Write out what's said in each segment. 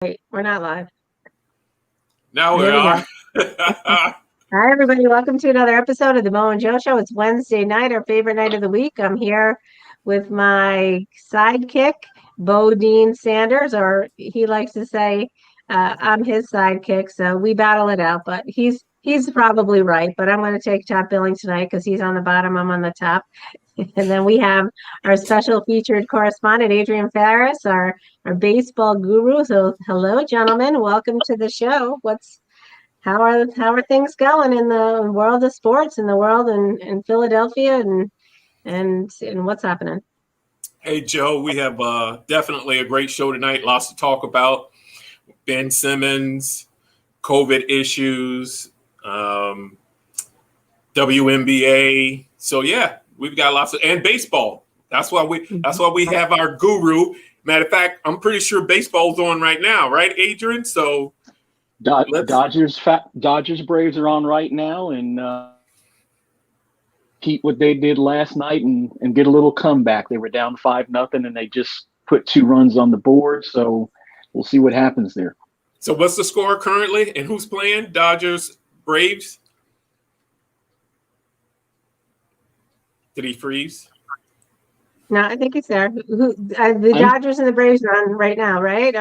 Wait, we're not live. Now we There we go. are. Hi, everybody. Welcome to another episode of the Mo and Joe Show. It's Wednesday night, our favorite night of the week. I'm here with my sidekick, Bo Dean Sanders, or he likes to say I'm his sidekick. So we battle it out, but he's probably right. But I'm going to take top billing tonight because he's on the bottom, I'm on the top. And then we have our special featured correspondent, Adrian Ferris, our baseball guru. So hello, gentlemen. Welcome to the show. How are things going in the world of sports, in the world in Philadelphia, and what's happening? Hey, Joe, we have definitely a great show tonight. Lots to talk about. Ben Simmons, COVID issues, WNBA. So yeah, we've got lots of and baseball. That's why we have our guru. Matter of fact, I'm pretty sure baseball's on right now, right, Adrian? So Dodgers Braves are on right now, and keep what they did last night and get a little comeback. They were down 5-0, and they just put 2 runs on the board. So we'll see what happens there. So what's the score currently, and who's playing? Dodgers, Braves. Did he freeze? No, I think he's there. The Dodgers and the Braves are on right now, right?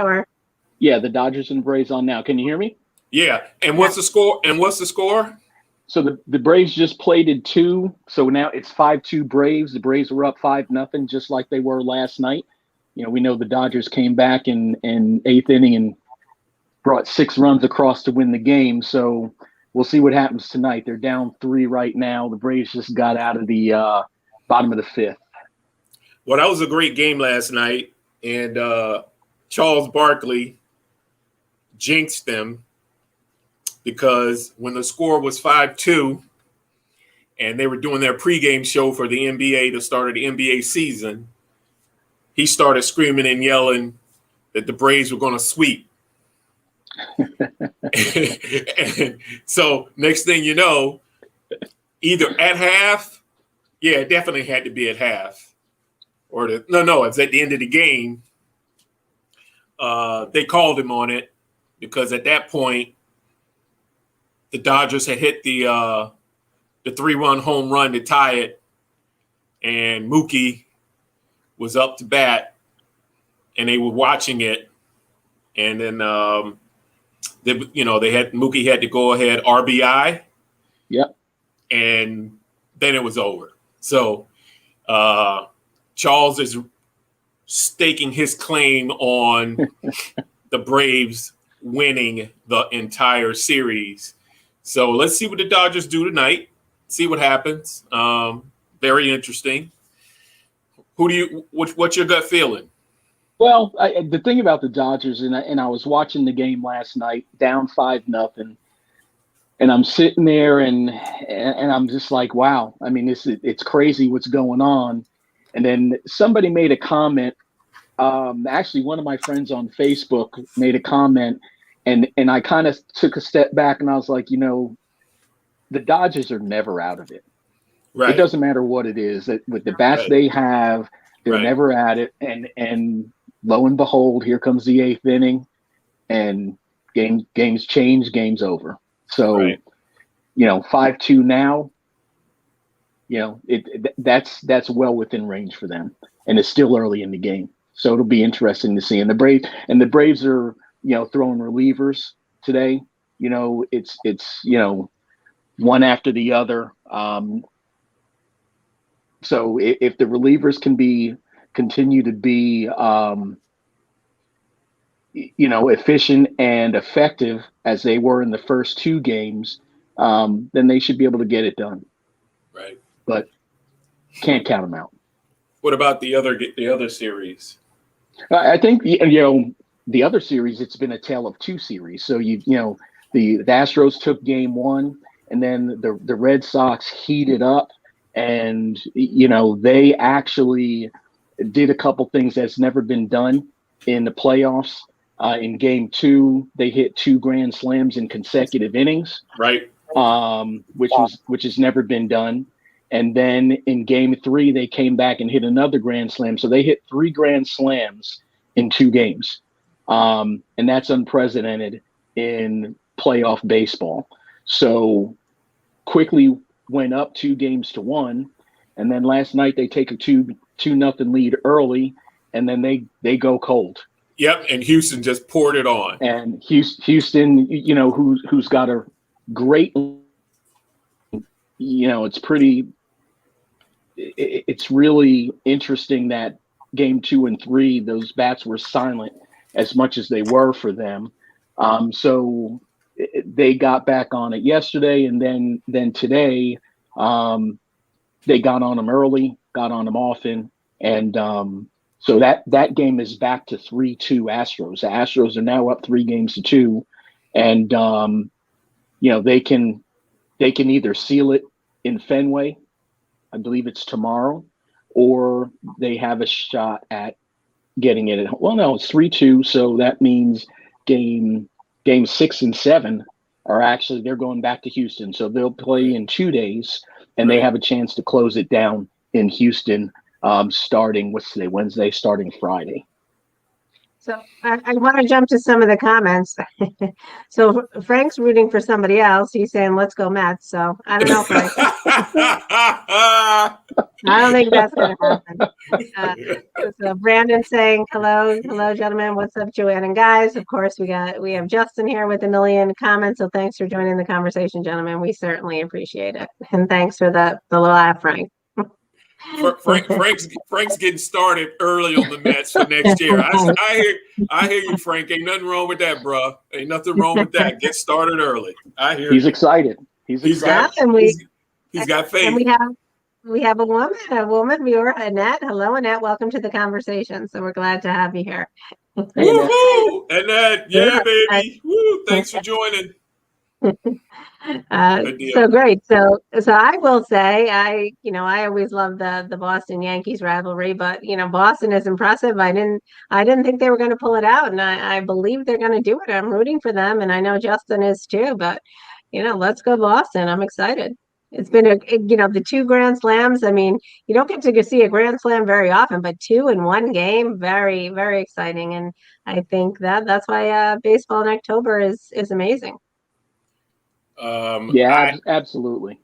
Yeah, the Dodgers and Braves on now. Can you hear me? Yeah. And what's the score? And what's the score? So the Braves just plated 2. So now it's 5-2 Braves. The Braves were up 5-0, just like they were last night. You know, we know the Dodgers came back in 8th inning and brought 6 runs across to win the game. So we'll see what happens tonight. They're down 3 right now. The Braves just got out of the bottom of the 5th. Well, that was a great game last night. And Charles Barkley jinxed them because when the score was 5-2 and they were doing their pregame show for the NBA, the start of the NBA season, he started screaming and yelling that the Braves were going to sweep. And so next thing you know, either at half, yeah, it definitely had to be at half, or it's at the end of the game. They called him on it because at that point, the Dodgers had hit the 3-run home run to tie it, and Mookie was up to bat, and they were watching it, and then Mookie had to go ahead RBI. Yep. And then it was over. So Charles is staking his claim on the Braves winning the entire series. So let's see what the Dodgers do tonight. See what happens. Very interesting. What's your gut feeling? Well, the thing about the Dodgers, and I was watching the game last night, down 5-0, and I'm sitting there and I'm just like, wow. I mean, it's crazy what's going on. And then somebody made a comment. Actually, one of my friends on Facebook made a comment, and I kind of took a step back and I was like, the Dodgers are never out of it. Right. It doesn't matter what it is. With the bats they have, they're never at it. And lo and behold, here comes the 8th inning, and games change, game's over. So, 5-2 now. That's well within range for them, and it's still early in the game. So it'll be interesting to see. And the Braves are throwing relievers today. It's one after the other. So if the relievers continue to be efficient and effective as they were in the first 2 games, then they should be able to get it done. Right. But can't count them out. What about the other series? I think the other series, it's been a tale of 2 series. So the Astros took game 1, and then the Red Sox heated up, and they actually did a couple things that's never been done in the playoffs. In game 2, they hit 2 grand slams in consecutive innings, right? Which has never been done. And then in game 3, they came back and hit another grand slam. So they hit 3 grand slams in 2 games. And that's unprecedented in playoff baseball. So quickly went up 2-1, and then last night they take a 2-0 lead early, and then they go cold. Yep, and Houston just poured it on. And Houston, who's got a great, it's really interesting that game 2 and 3, those bats were silent as much as they were for them. So they got back on it yesterday, and then today they got on them early, got on them often, and so that game is back to 3-2 Astros. The Astros are now up 3-2, and they can either seal it in Fenway, I believe it's tomorrow, or they have a shot at getting it at home. Well, no, it's 3-2, so that means game 6 and 7 they're going back to Houston, so they'll play in 2 days, and they have a chance to close it down in Houston. Starting Wednesday, starting Friday. So I want to jump to some of the comments. So Frank's rooting for somebody else. He's saying, "Let's go Mets." So I don't know, Frank. I don't think that's going to happen. So Brandon saying, hello, gentlemen. What's up, Joanne and guys? Of course, we have Justin here with 1 million comments. So thanks for joining the conversation, gentlemen. We certainly appreciate it, and thanks for the laugh, Frank. Frank's getting started early on the Mets for next year. I hear you, Frank. Ain't nothing wrong with that, bro. Ain't nothing wrong with that. Get started early. I hear he's you. excited. He's excited. He's got faith. And we have a woman viewer, Annette. Hello, Annette. Welcome to the conversation. So we're glad to have you here. Woohoo! Annette, yeah, baby. Woo! Thanks for joining. So great. So I will say, I always love the Boston Yankees rivalry, but Boston is impressive. I didn't think they were going to pull it out, and I believe they're going to do it. I'm rooting for them, and I know Justin is too. But let's go Boston. I'm excited. It's been the 2 Grand Slams. I mean, you don't get to see a Grand Slam very often, but 2 in one game, very, very exciting. And I think that's why baseball in October is amazing. Absolutely.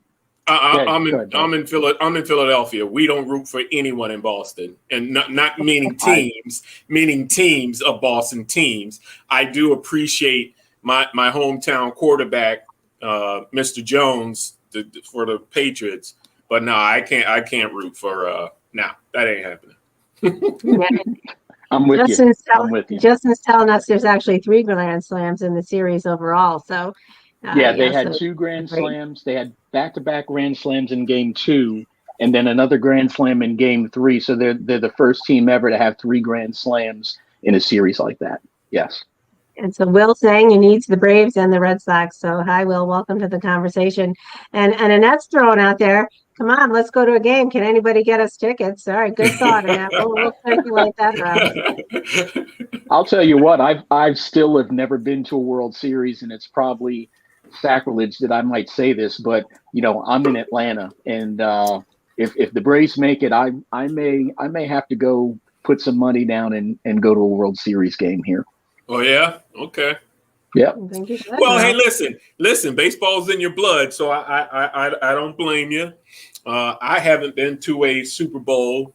I'm in Philadelphia. We don't root for anyone in Boston, and not meaning teams of Boston teams. I do appreciate my hometown quarterback, Mr. Jones, for the Patriots, but no, I can't root for. That ain't happening. I'm with you. Justin's telling us there's actually 3 Grand Slams in the series overall. So. They had 2 Grand Slams. They had back-to-back Grand Slams in game 2, and then another Grand Slam in game 3. So they're the first team ever to have 3 Grand Slams in a series like that. Yes. And so Will saying he needs the Braves and the Red Sox. So hi, Will. Welcome to the conversation. And Annette's throwing out there, come on, let's go to a game. Can anybody get us tickets? All right, good thought, Annette. We'll circulate that around. I'll tell you what, I've still have never been to a World Series, and it's probably sacrilege that I might say this, but I'm in Atlanta, and if the Braves make it, I may have to go put some money down and go to a World Series game here. Oh yeah, okay. Yeah. Well, hey, listen. Baseball's in your blood, so I don't blame you. I haven't been to a Super Bowl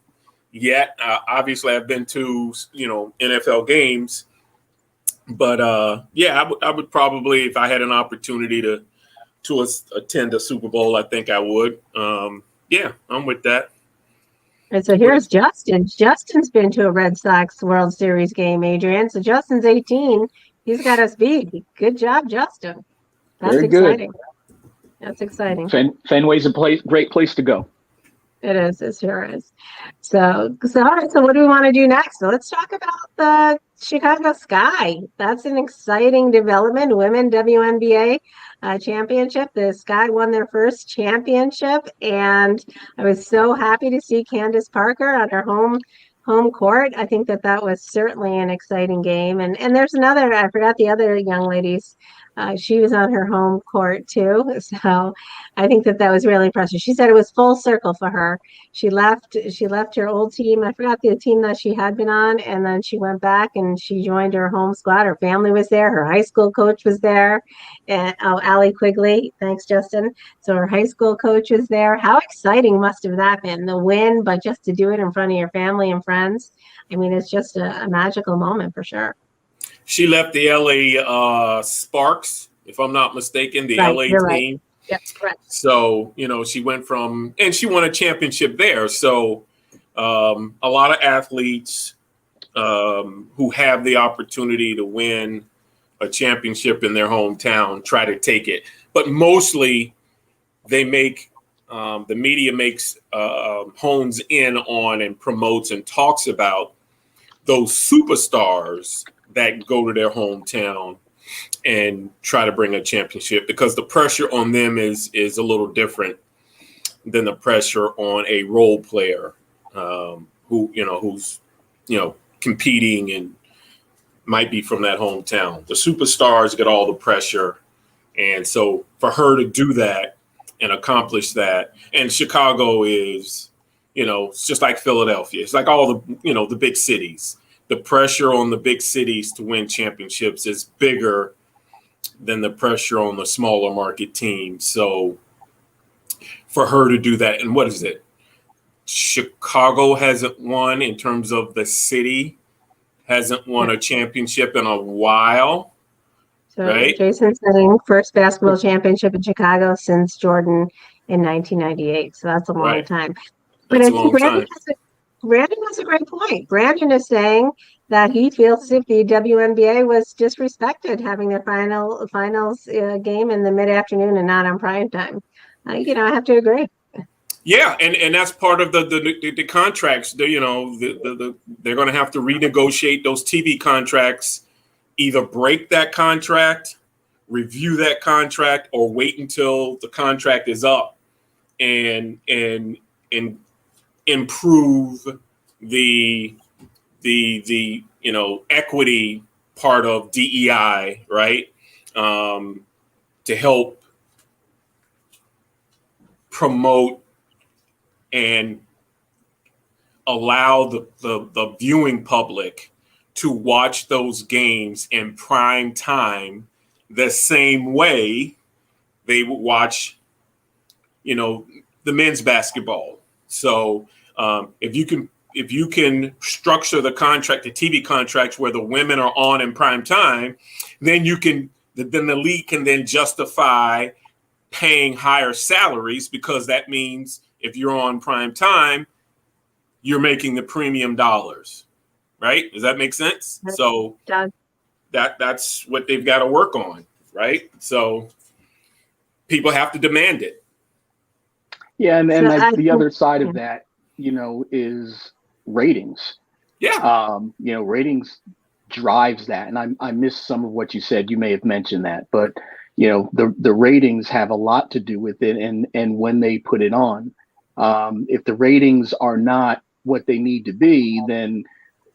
yet. Obviously, I've been to NFL games. But I would probably, if I had an opportunity to attend a Super Bowl, I think I would. I'm with that. And so here's Justin. Justin's been to a Red Sox World Series game, Adrian. So Justin's 18. He's got us beat. Good job, Justin. That's Very exciting. Good. That's exciting. Fenway's a great place to go. It is. It sure is. So all right. So what do we want to do next? So let's talk about the Chicago Sky. That's an exciting development. Women WNBA championship. The Sky won their first championship, and I was so happy to see Candace Parker on her home home court. I think that was certainly an exciting game. And there's another, I forgot the other young ladies. She was on her home court too. So I think that was really impressive. She said it was full circle for her. She left her old team. I forgot the team that she had been on. And then she went back and she joined her home squad. Her family was there. Her high school coach was there. And Allie Quigley. Thanks, Justin. So her high school coach was there. How exciting must have that been? The win, but just to do it in front of your family and friends. I mean, it's just a magical moment for sure. She left the LA Sparks, if I'm not mistaken, the Right, LA you're team. right. Yep, correct. So, she went and she won a championship there. So a lot of athletes who have the opportunity to win a championship in their hometown try to take it. But mostly they make the media hones in on and promotes and talks about those superstars that go to their hometown and try to bring a championship, because the pressure on them is a little different than the pressure on a role player who's competing and might be from that hometown. The superstars get all the pressure, and so for her to do that and accomplish that, and Chicago is, it's just like Philadelphia. It's like all the the big cities. The pressure on the big cities to win championships is bigger than the pressure on the smaller market teams. So for her to do that, and what is it? Chicago hasn't won in terms of the city, hasn't won a championship in a while. So right? Jason's saying first basketball championship in Chicago since Jordan in 1998. So that's a long time. But I think Brandon has a great point. Brandon is saying that he feels as if the WNBA was disrespected having their finals game in the mid-afternoon and not on prime time. I have to agree. Yeah, and that's part of the contracts. They're going to have to renegotiate those TV contracts, either break that contract, review that contract, or wait until the contract is up and improve the equity part of DEI, right? To help promote and allow the viewing public to watch those games in prime time the same way they would watch, the men's basketball. So if you can structure the TV contracts where the women are on in prime time, then the league can then justify paying higher salaries, because that means if you're on prime time, you're making the premium dollars, right? Does that make sense? So that's what they've got to work on, right? So people have to demand it. Yeah, and the other side of that, is ratings. Yeah. Ratings drives that. And I missed some of what you said. You may have mentioned that, but the ratings have a lot to do with it, and when they put it on. If the ratings are not what they need to be, then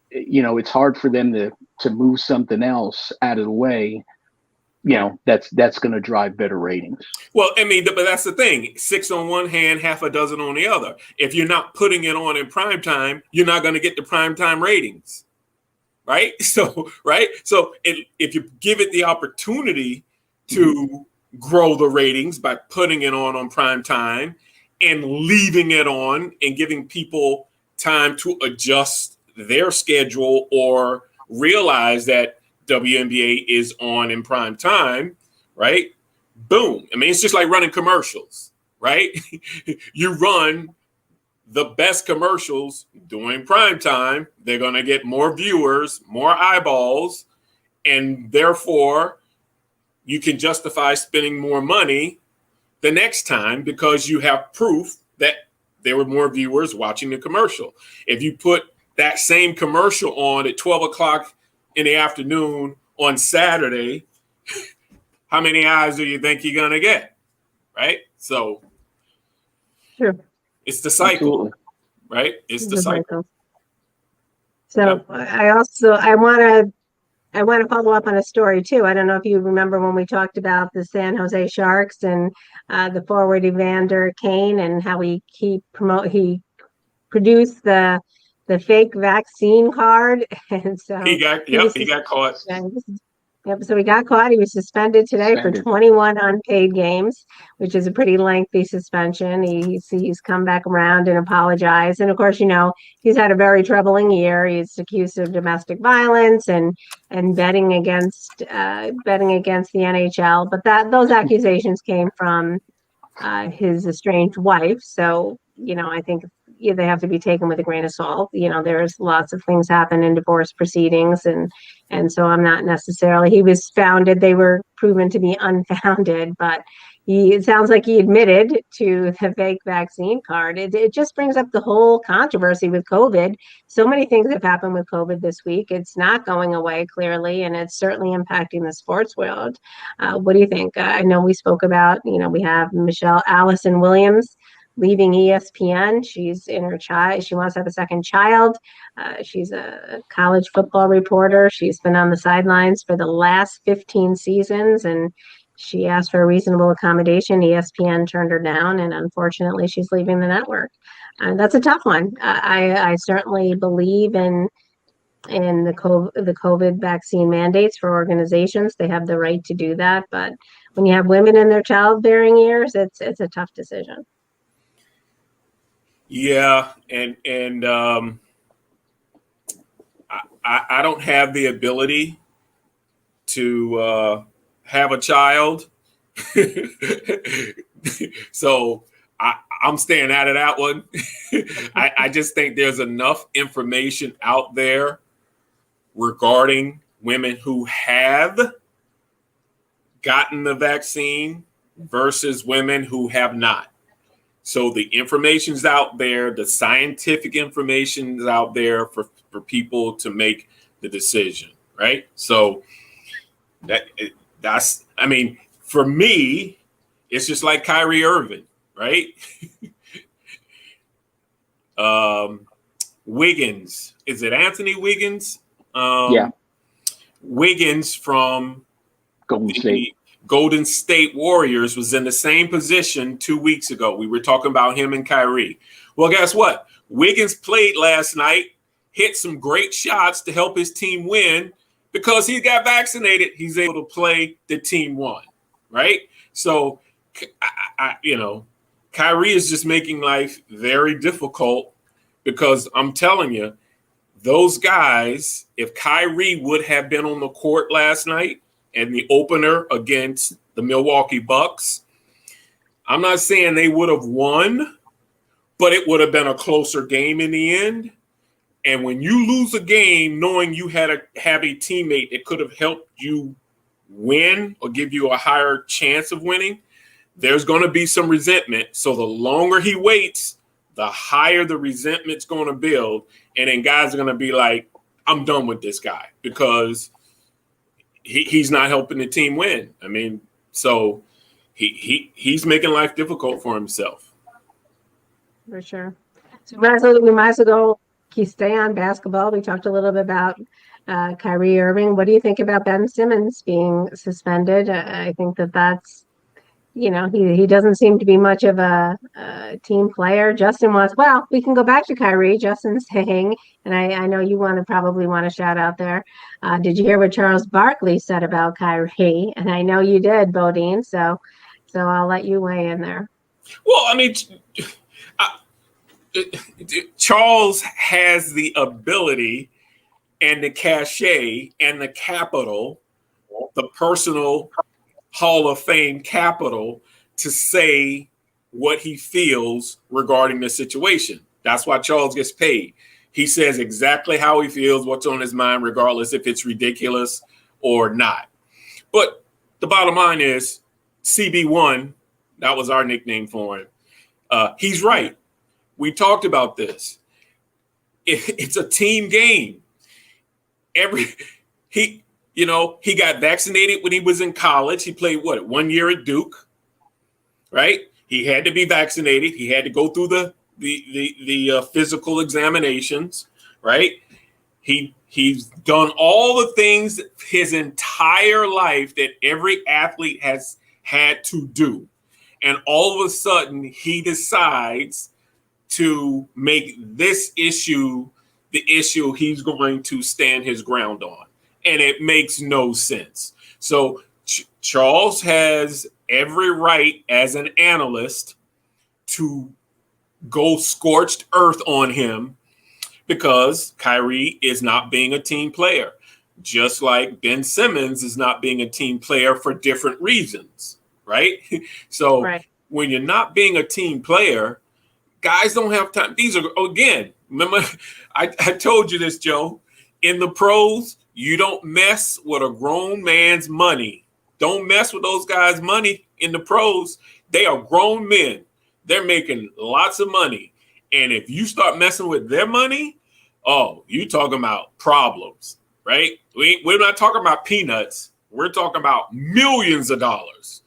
it's hard for them to move something else out of the way. That's going to drive better ratings. Well, I mean, but that's the thing. 6 on one hand, half a dozen on the other. If you're not putting it on in prime time, you're not going to get the prime time ratings, right? So, right. So if you give it the opportunity to grow the ratings by putting it on prime time and leaving it on and giving people time to adjust their schedule or realize that WNBA is on in prime time, right? Boom. I mean, it's just like running commercials, right? You run the best commercials during prime time, they're going to get more viewers, more eyeballs, and therefore you can justify spending more money the next time because you have proof that there were more viewers watching the commercial. If you put that same commercial on at 12 o'clock in the afternoon on Saturday, how many eyes do you think you're going to get? Right? So sure. It's the cycle, Absolutely. right? It's the cycle. So I want to follow up on a story too. I don't know if you remember when we talked about the San Jose Sharks and the forward Evander Kane and how he produced the fake vaccine card, and so he got caught. Yep, so he got caught. He was suspended today for 21 unpaid games, which is a pretty lengthy suspension. He's come back around and apologized. And of course, he's had a very troubling year. He's accused of domestic violence and betting against the NHL. But those accusations came from his estranged wife. So, I think they have to be taken with a grain of salt. There's lots of things happen in divorce proceedings, and so I'm not necessarily. They were proven to be unfounded, but it sounds like he admitted to the fake vaccine card. It just brings up the whole controversy with COVID. So many things have happened with COVID this week. It's not going away clearly, and it's certainly impacting the sports world. What do you think? I know we spoke about, we have Allison Williams leaving ESPN. She's in her child. She wants to have a second child. She's a college football reporter. She's been on the sidelines for the last 15 seasons, and she asked for a reasonable accommodation. ESPN turned her down, and unfortunately, she's leaving the network. That's a tough one. I certainly believe in the COVID vaccine mandates for organizations. They have the right to do that, but when you have women in their childbearing years, it's a tough decision. Yeah, and I don't have the ability to have a child, so I'm staying out of that one. I just think there's enough information out there regarding women who have gotten the vaccine versus women who have not. So the information's out there, the scientific information's out there for people to make the decision, right? So that's, I mean, for me, it's just like Kyrie Irving, right? Wiggins, is it Anthony Wiggins? Yeah. Wiggins from Golden State Warriors was in the same position 2 weeks ago. We were talking about him and Kyrie. Well, guess what? Wiggins played last night, hit some great shots to help his team win because he got vaccinated. He's able to play, the team won, right? So, Kyrie is just making life very difficult because I'm telling you, those guys, if Kyrie would have been on the court last night, and the opener against the Milwaukee Bucks, I'm not saying they would have won, but it would have been a closer game in the end. And when you lose a game, knowing you have a teammate that could have helped you win or give you a higher chance of winning, there's going to be some resentment. So the longer he waits, the higher the resentment's going to build. And then guys are going to be like, I'm done with this guy because he's not helping the team win. I mean, so he's making life difficult for himself. For sure. So we might as well stay on basketball. We talked a little bit about Kyrie Irving. What do you think about Ben Simmons being suspended? I think that's, he doesn't seem to be much of a team player. Justin we can go back to Kyrie. Justin's saying, and I know you probably want to shout out there. Did you hear what Charles Barkley said about Kyrie? And I know you did, Bodine. So I'll let you weigh in there. Well, I mean, Charles has the ability and the cachet and the capital, the personal Hall of Fame capital to say what he feels regarding the situation. That's why Charles gets paid. He says exactly how he feels, what's on his mind, regardless if it's ridiculous or not. But the bottom line is CB1, that was our nickname for him. He's right. We talked about this. It's a team game. He got vaccinated when he was in college. He played 1 year at Duke, right? He had to be vaccinated. He had to go through the physical examinations, right? He's done all the things his entire life that every athlete has had to do. And all of a sudden, he decides to make this issue the issue he's going to stand his ground on. And it makes no sense. So Charles has every right as an analyst to go scorched earth on him because Kyrie is not being a team player, just like Ben Simmons is not being a team player for different reasons, right? So when you're not being a team player, guys don't have time. These are, again, remember, I told you this, Joe. In the pros, you don't mess with a grown man's money. Don't mess with those guys' money in the pros. They are grown men. They're making lots of money. And if you start messing with their money, oh, you talking about problems, right? We're not talking about peanuts. We're talking about millions of dollars.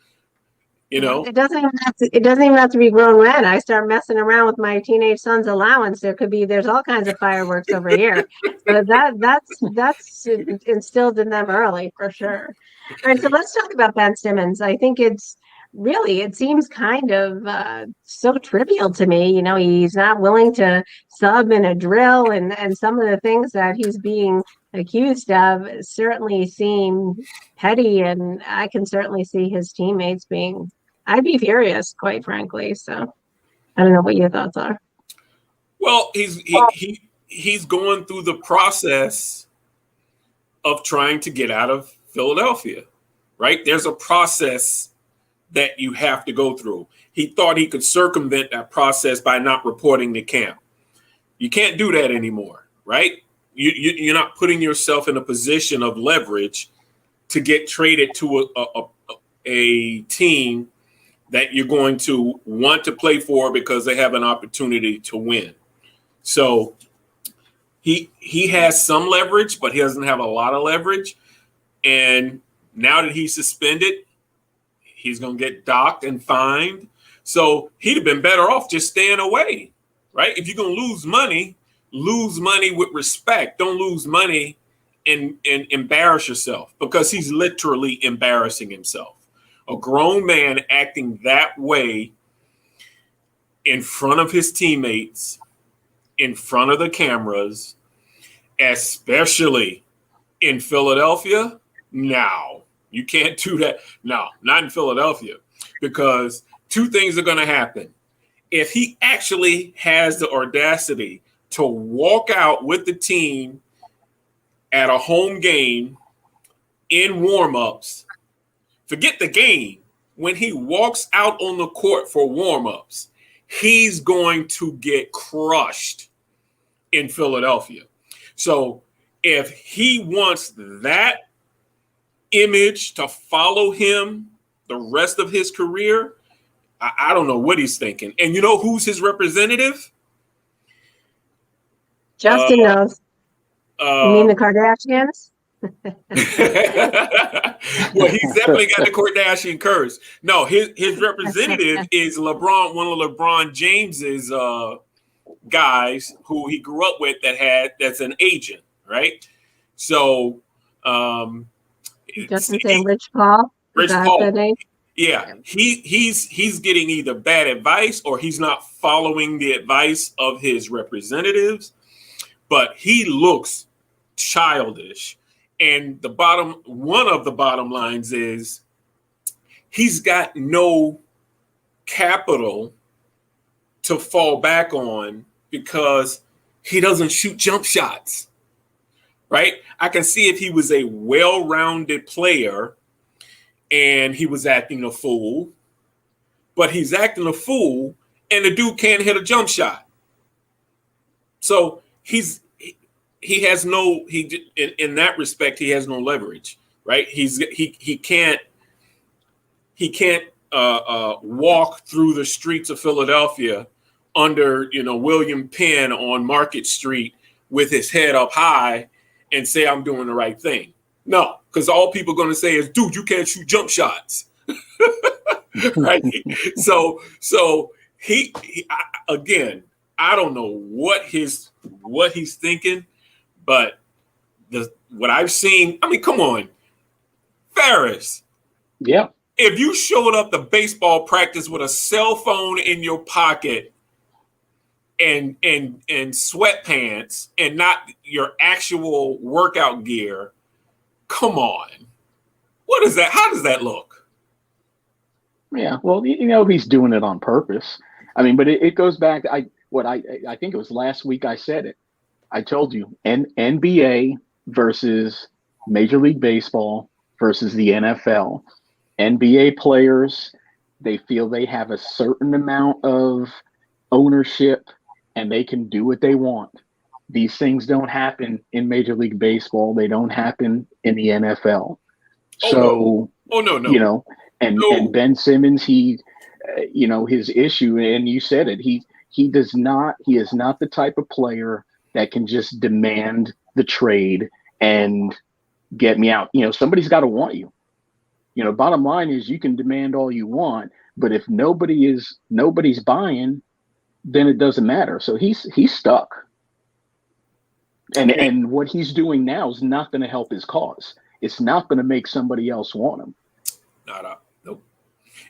You know, it doesn't even have to be grown men. I start messing around with my teenage son's allowance. There's all kinds of fireworks over here. But that's instilled in them early for sure. All right, so let's talk about Ben Simmons. I think it seems kind of so trivial to me. You know, he's not willing to sub in a drill, and some of the things that he's being accused of certainly seem petty, and I can certainly see his teammates being. I'd be furious, quite frankly. So I don't know what your thoughts are. Well, he's going through the process of trying to get out of Philadelphia, right? There's a process that you have to go through. He thought he could circumvent that process by not reporting to camp. You can't do that anymore, right? You're not putting yourself in a position of leverage to get traded to a team that you're going to want to play for because they have an opportunity to win. So he has some leverage, but he doesn't have a lot of leverage. And now that he's suspended, he's going to get docked and fined. So he'd have been better off just staying away, right? If you're going to lose money with respect. Don't lose money and embarrass yourself, because he's literally embarrassing himself. A grown man acting that way in front of his teammates, in front of the cameras, especially in Philadelphia. No, you can't do that. No, not in Philadelphia, because two things are going to happen. If he actually has the audacity to walk out with the team at a home game in warm-ups, forget the game. When he walks out on the court for warm-ups, he's going to get crushed in Philadelphia. So if he wants that image to follow him the rest of his career, I don't know what he's thinking. And you know who's his representative? Justin knows. You mean the Kardashians? Well, he's definitely got the Kardashian curse. No, his representative is LeBron, one of LeBron James's guys who he grew up with that's an agent, right? So Justin saying Rich Paul. Rich Paul. Yeah, he's getting either bad advice or he's not following the advice of his representatives, but he looks childish. And one of the bottom lines is he's got no capital to fall back on because he doesn't shoot jump shots, right? I can see if he was a well-rounded player and he was acting a fool, but he's acting a fool and the dude can't hit a jump shot. So in that respect, he has no leverage, right? He can't walk through the streets of Philadelphia under, William Penn on Market Street with his head up high and say, I'm doing the right thing. No, because all people are going to say is, dude, you can't shoot jump shots. Right? So he again, I don't know what he's thinking, but what I've seen, I mean, come on, Ferris. Yeah. If you showed up to baseball practice with a cell phone in your pocket and sweatpants and not your actual workout gear, come on. What is that? How does that look? Yeah. Well, he's doing it on purpose. I mean, but it goes back. I think it was last week I said it. I told you, NBA versus Major League Baseball versus the NFL. NBA players, they feel they have a certain amount of ownership and they can do what they want. These things don't happen in Major League Baseball. They don't happen in the NFL. No. And Ben Simmons, his issue, and you said it, he is not the type of player that can just demand the trade and get me out. Somebody's got to want you. Bottom line is you can demand all you want, but if nobody's buying, then it doesn't matter. So he's stuck. And what he's doing now is not going to help his cause. It's not going to make somebody else want him. Nope.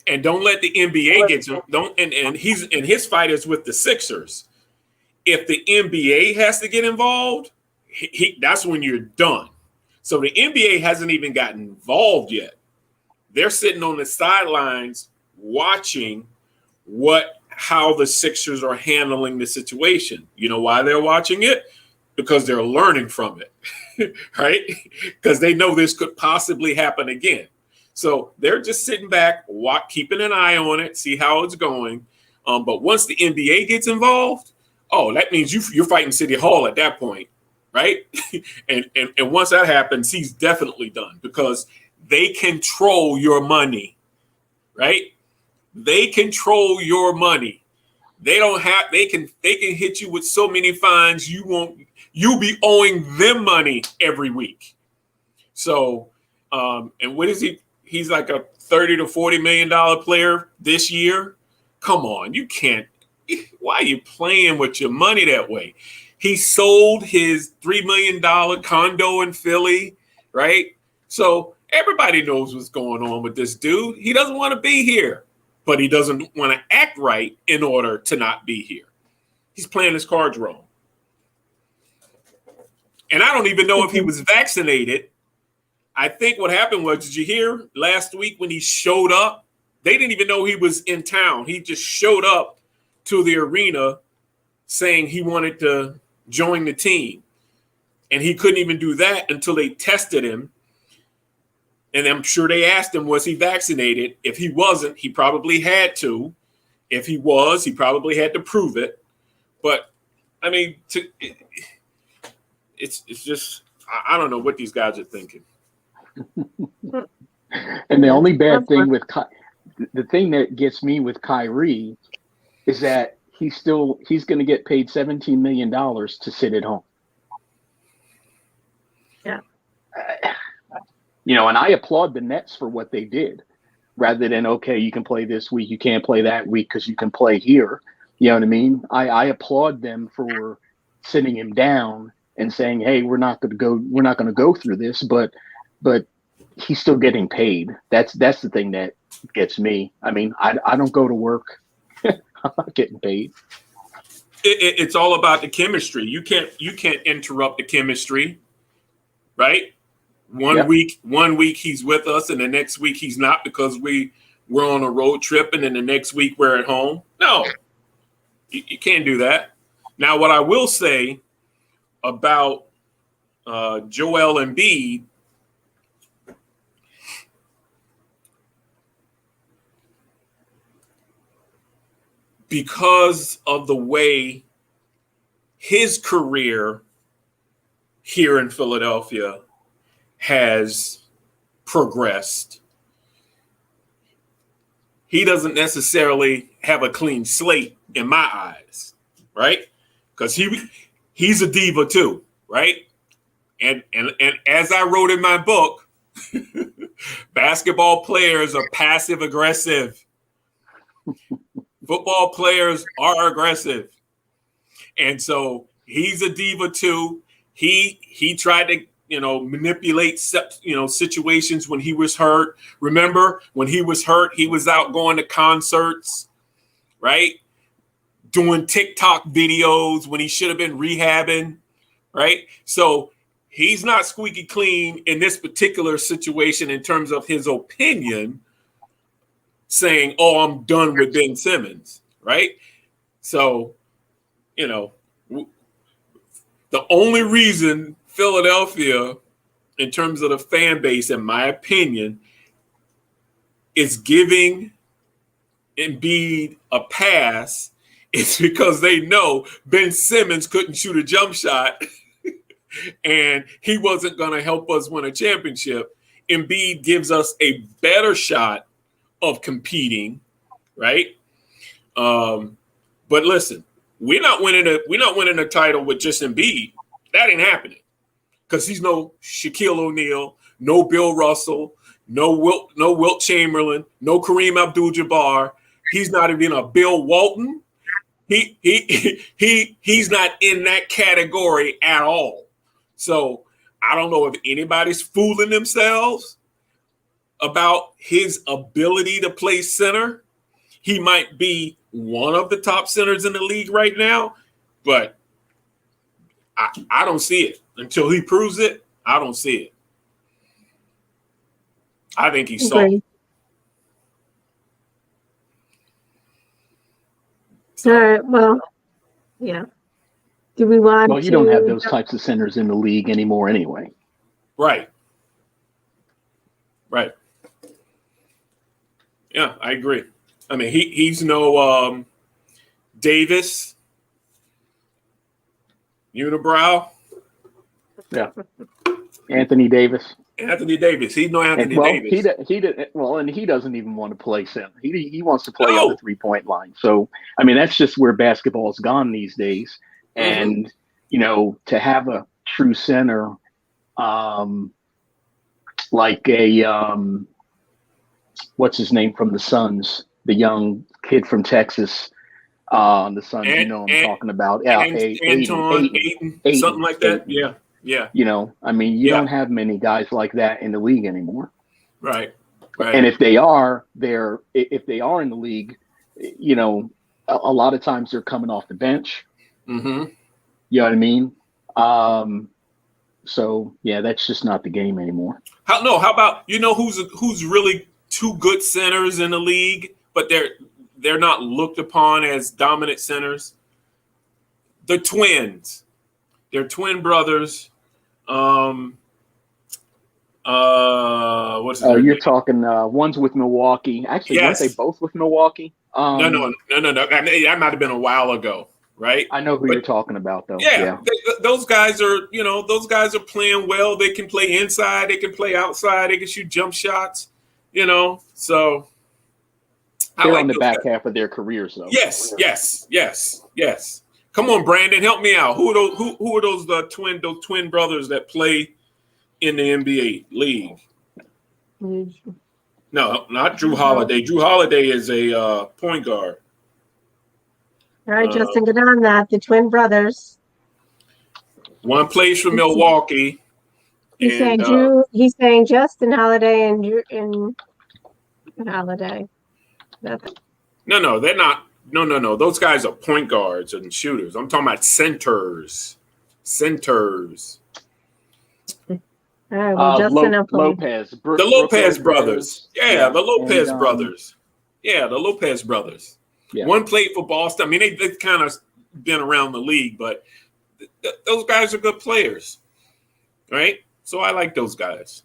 And don't let the NBA get you. And his fight is with the Sixers. If the NBA has to get involved, that's when you're done. So the NBA hasn't even gotten involved yet. They're sitting on the sidelines watching how the Sixers are handling the situation. You know why they're watching it? Because they're learning from it, right? Because they know this could possibly happen again. So they're just sitting back, keeping an eye on it, see how it's going. But once the NBA gets involved, that means you're fighting City Hall at that point, right? and once that happens, he's definitely done because they control your money, right? They control your money. They can hit you with so many fines you'll be owing them money every week. So, and what is he? He's like a $30 to $40 million player this year. Come on, you can't. Why are you playing with your money that way? He sold his $3 million condo in Philly, right? So everybody knows what's going on with this dude. He doesn't want to be here, but he doesn't want to act right in order to not be here. He's playing his cards wrong. And I don't even know if he was vaccinated. I think what happened was, did you hear last week when he showed up? They didn't even know he was in town. He just showed up to the arena saying he wanted to join the team. And he couldn't even do that until they tested him. And I'm sure they asked him, was he vaccinated? If he wasn't, he probably had to. If he was, he probably had to prove it. But, I mean, it's just, I don't know what these guys are thinking. And the only bad thing the thing that gets me with Kyrie is that he's going to get paid $17 million to sit at home. Yeah. And I applaud the Nets for what they did rather than, okay, you can play this week, you can't play that week because you can play here. You know what I mean? I applaud them for sitting him down and saying, hey, we're not going to go through this, but he's still getting paid. That's the thing that gets me. I mean, I don't go to work. I'm not getting paid. It's all about the chemistry. You can't interrupt the chemistry, right? One week he's with us, and the next week he's not because we're on a road trip, and then the next week we're at home. No, you can't do that. Now, what I will say about Joel Embiid, because of the way his career here in Philadelphia has progressed, he doesn't necessarily have a clean slate in my eyes, right? Because he's a diva too, right? And as I wrote in my book, basketball players are passive aggressive. Football players are aggressive. And so he's a diva too. He tried to manipulate situations when he was hurt. Remember when he was hurt, he was out going to concerts, right? Doing TikTok videos when he should have been rehabbing, right? So he's not squeaky clean in this particular situation in terms of his opinion saying, oh, I'm done with Ben Simmons, right? So, the only reason Philadelphia, in terms of the fan base, in my opinion, is giving Embiid a pass is because they know Ben Simmons couldn't shoot a jump shot and he wasn't going to help us win a championship. Embiid gives us a better shot of competing, right? But listen, we're not winning a title with just Embiid. That ain't happening because he's no Shaquille O'Neal, no Bill Russell, no Wilt Chamberlain, no Kareem Abdul-Jabbar. He's not even a Bill Walton. He's not in that category at all. So I don't know if anybody's fooling themselves about his ability to play center. He might be one of the top centers in the league right now, but I don't see it. Until he proves it, I don't see it. I think he's soft. All right. Well, yeah. Do we want Well, you don't have those types of centers in the league anymore anyway. Right. Yeah, I agree. I mean, he's no Davis, Unibrow. Yeah. Anthony Davis. He's no Anthony Davis. And he doesn't even want to play center. He wants to play on the 3-point line. So, I mean, that's just where basketball's gone these days. Mm-hmm. And, to have a true center, like what's his name from the Suns, the young kid from Texas, the Suns, I'm talking about. Ayton, something like that. Yeah. I mean, you don't have many guys like that in the league anymore. Right. And if they are in the league, a lot of times they're coming off the bench. Mm-hmm. You know what I mean? So yeah, that's just not the game anymore. How about who's really two good centers in the league, but they're not looked upon as dominant centers? The Twins. They're twin brothers. What's you're talking one's with Milwaukee. Actually, yes. Weren't they both with Milwaukee? No. That might have been a while ago, right? I know who you're talking about, though. Yeah. Those guys are playing well. They can play inside. They can play outside. They can shoot jump shots. So they're on the back half of their careers, though. Yes. Come on, Brandon, help me out. Who are those twin brothers that play in the NBA league? No, not Drew Holiday. Drew Holiday is a point guard. All right, Justin, get on that. The twin brothers. One plays for Milwaukee. He's saying Justin Holiday and Holiday. No, they're not. No. Those guys are point guards and shooters. I'm talking about centers. All right, well, Justin Lopez. The Lopez brothers. Yeah, the Lopez brothers. Yeah, the Lopez brothers. Yeah. One played for Boston. I mean, they've kind of been around the league, but those guys are good players, right? So I like those guys.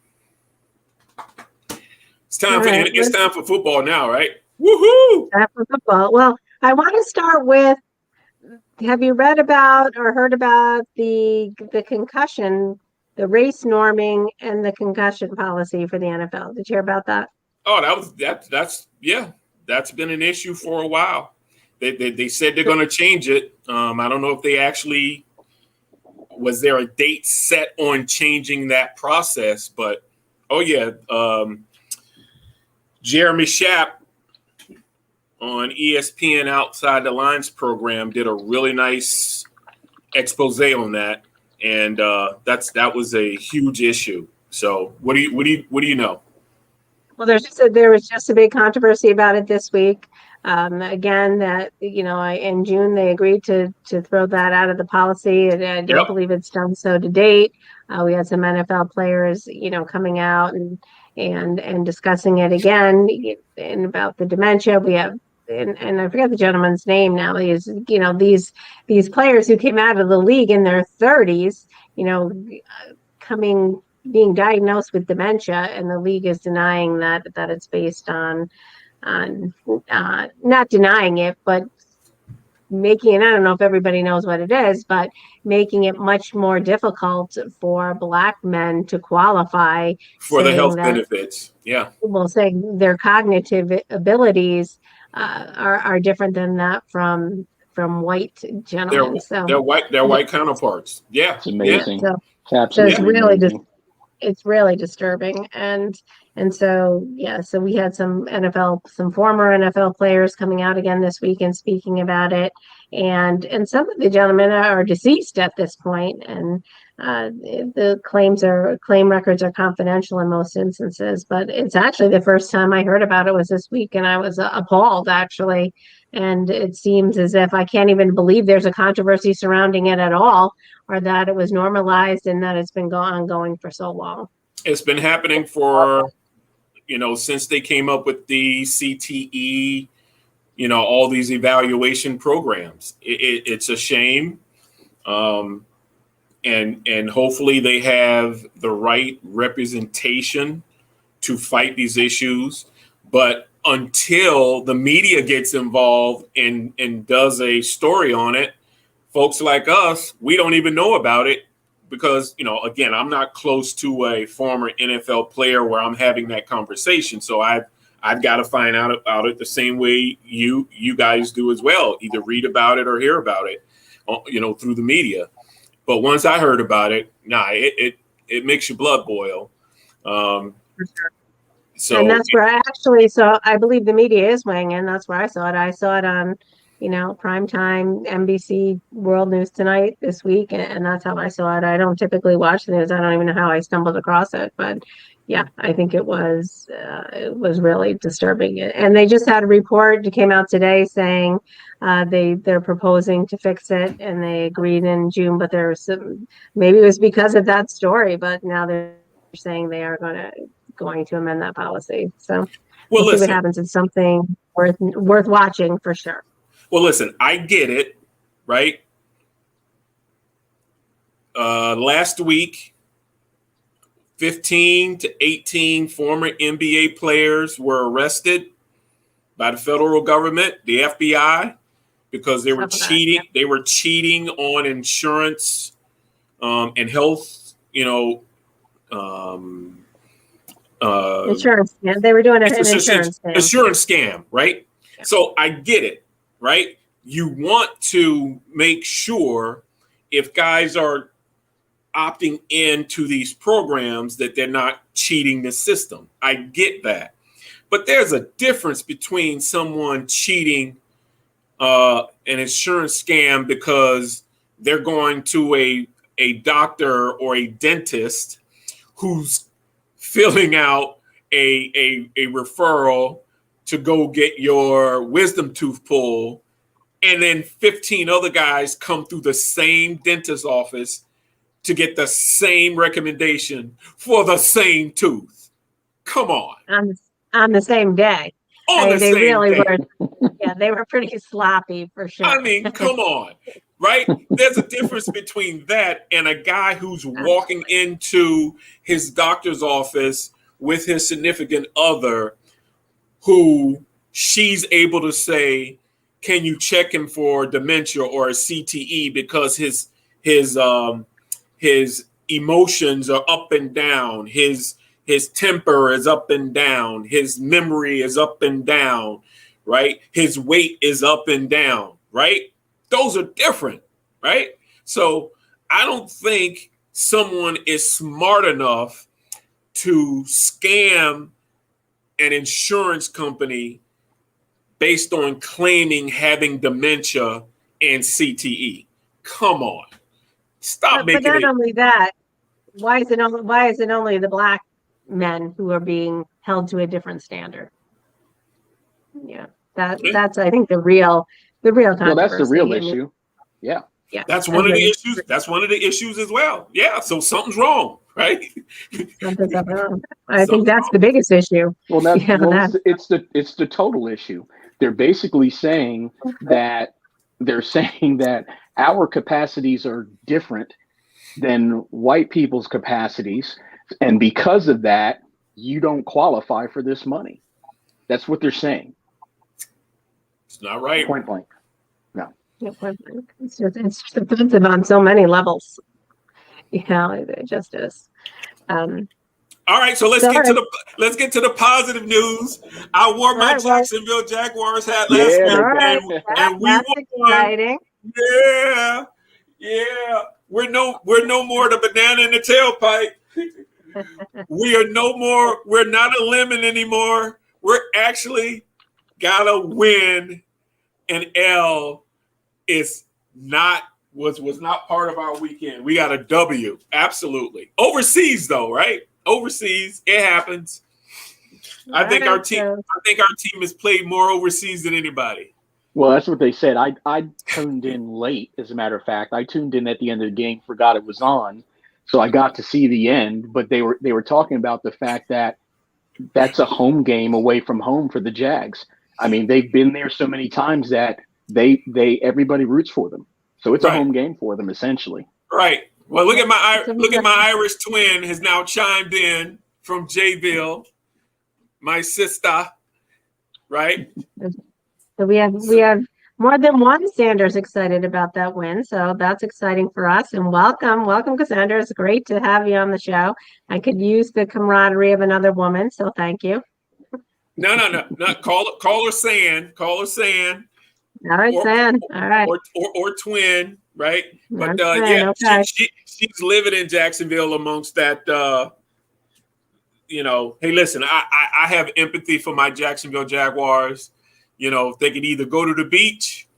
It's time for football now, right? Woohoo! Time for football. Well, I want to start with, have you read about or heard about the concussion, the race norming and the concussion policy for the NFL? Did you hear about that? Oh, that's been an issue for a while. They said they're going to change it. I don't know if they actually, was there a date set on changing that process, but Jeremy Schaap on ESPN Outside the Lines program did a really nice expose on that. and that was a huge issue. So what do you know? Well, there was just a big controversy about it this week. Again, that in June they agreed to throw that out of the policy, and I don't Yep. believe it's done so to date. We had some NFL players, coming out and discussing it again, and about the dementia. We have, and I forget the gentleman's name now. These players who came out of the league in their 30s, being diagnosed with dementia, and the league is denying that it's based on not denying it, but making it, I don't know if everybody knows what it is, but making it much more difficult for Black men to qualify For the health that, benefits. Yeah. well, saying their cognitive abilities are different than that from white gentlemen. They're white counterparts. Yeah. It's amazing. So Absolutely it's really just amazing. it's really disturbing. And so we had some former NFL players coming out again this week and speaking about it, and some of the gentlemen are deceased at this point, and the claim records are confidential in most instances. But it's actually the first time I heard about it was this week, and I was appalled, actually. And it seems as if I can't even believe there's a controversy surrounding it at all, or that it was normalized and that it's been ongoing for so long. It's been happening for, since they came up with the CTE, all these evaluation programs. It's a shame. And hopefully they have the right representation to fight these issues. But until the media gets involved and does a story on it, folks like us, we don't even know about it because, again, I'm not close to a former NFL player where I'm having that conversation. So I've got to find out about it the same way you guys do as well. Either read about it or hear about it, through the media. But once I heard about it, it makes your blood boil. For sure. So, and that's where I believe the media is weighing in. That's where I saw it. I saw it on, primetime NBC World News Tonight this week, and that's how I saw it. I don't typically watch the news. I don't even know how I stumbled across it, but yeah, I think it was really disturbing. And they just had a report that came out today saying they're proposing to fix it, and they agreed in June. But there's maybe it was because of that story, but now they're saying they are going to amend that policy. So we'll see what happens. It's something worth watching for sure. Well, listen, I get it, right? Last week, 15 to 18 former NBA players were arrested by the federal government, the FBI, because they were cheating. Yeah. They were cheating on insurance and health, insurance. Yeah, they were doing an insurance scam. Insurance scam, right? Yeah. So I get it, right? You want to make sure if guys are opting into these programs that they're not cheating the system. I get that. But there's a difference between someone cheating an insurance scam because they're going to a doctor or a dentist who's filling out a referral to go get your wisdom tooth pulled, and then 15 other guys come through the same dentist office to get the same recommendation for the same tooth. Come on. On the same day. They really were. Yeah, they were pretty sloppy for sure. I mean, come on, right? There's a difference between that and a guy who's walking into his doctor's office with his significant other who she's able to say, can you check him for dementia or a CTE because his emotions are up and down. His temper is up and down. His memory is up and down, right? His weight is up and down, right? Those are different, right? So I don't think someone is smart enough to scam an insurance company based on claiming having dementia and CTE. Come on. Stop But making not it. only that, why is it only the black men who are being held to a different standard? Yeah, that's I think the real controversy. Well, that's the real I mean, issue. Yeah. yeah, That's one of the issues. That's one of the issues as well. Yeah. So something's wrong, right? something's up wrong. I think Something's that's wrong. the biggest issue. Well, that's Yeah, well, that, it's the total issue. They're basically saying that our capacities are different than white people's capacities, and because of that, you don't qualify for this money. That's what they're saying. It's not right. Point blank. it's just offensive on so many levels. It just is. All right, so let's get to the positive news. I wore my All right, well- Jacksonville Jaguars hat Yeah, last All night, right, and we that's won. exciting. Yeah. We're no more the banana in the tailpipe. We are no more. We're not a lemon anymore. We're actually gotta win. An L is not was not part of our weekend. We got a W, absolutely. Overseas though, right? Overseas, it happens. I think our team has played more overseas than anybody. Well, that's what they said. I tuned in late, as a matter of fact. I tuned in at the end of the game, forgot it was on, so I got to see the end. But they were talking about the fact that that's a home game away from home for the Jags. I mean, they've been there so many times that everybody roots for them. So it's a home game for them, essentially. Right. Well, look at my Irish twin has now chimed in from Jayville, my sister. Right. So we have more than one Sanders excited about that win. So that's exciting for us. And welcome, Cassandra. It's great to have you on the show. I could use the camaraderie of another woman. So thank you. No. Call her San. Call her San. All right, San. All right. Or twin, right? But okay. she's living in Jacksonville amongst that. Hey, listen, I have empathy for my Jacksonville Jaguars. They can either go to the beach,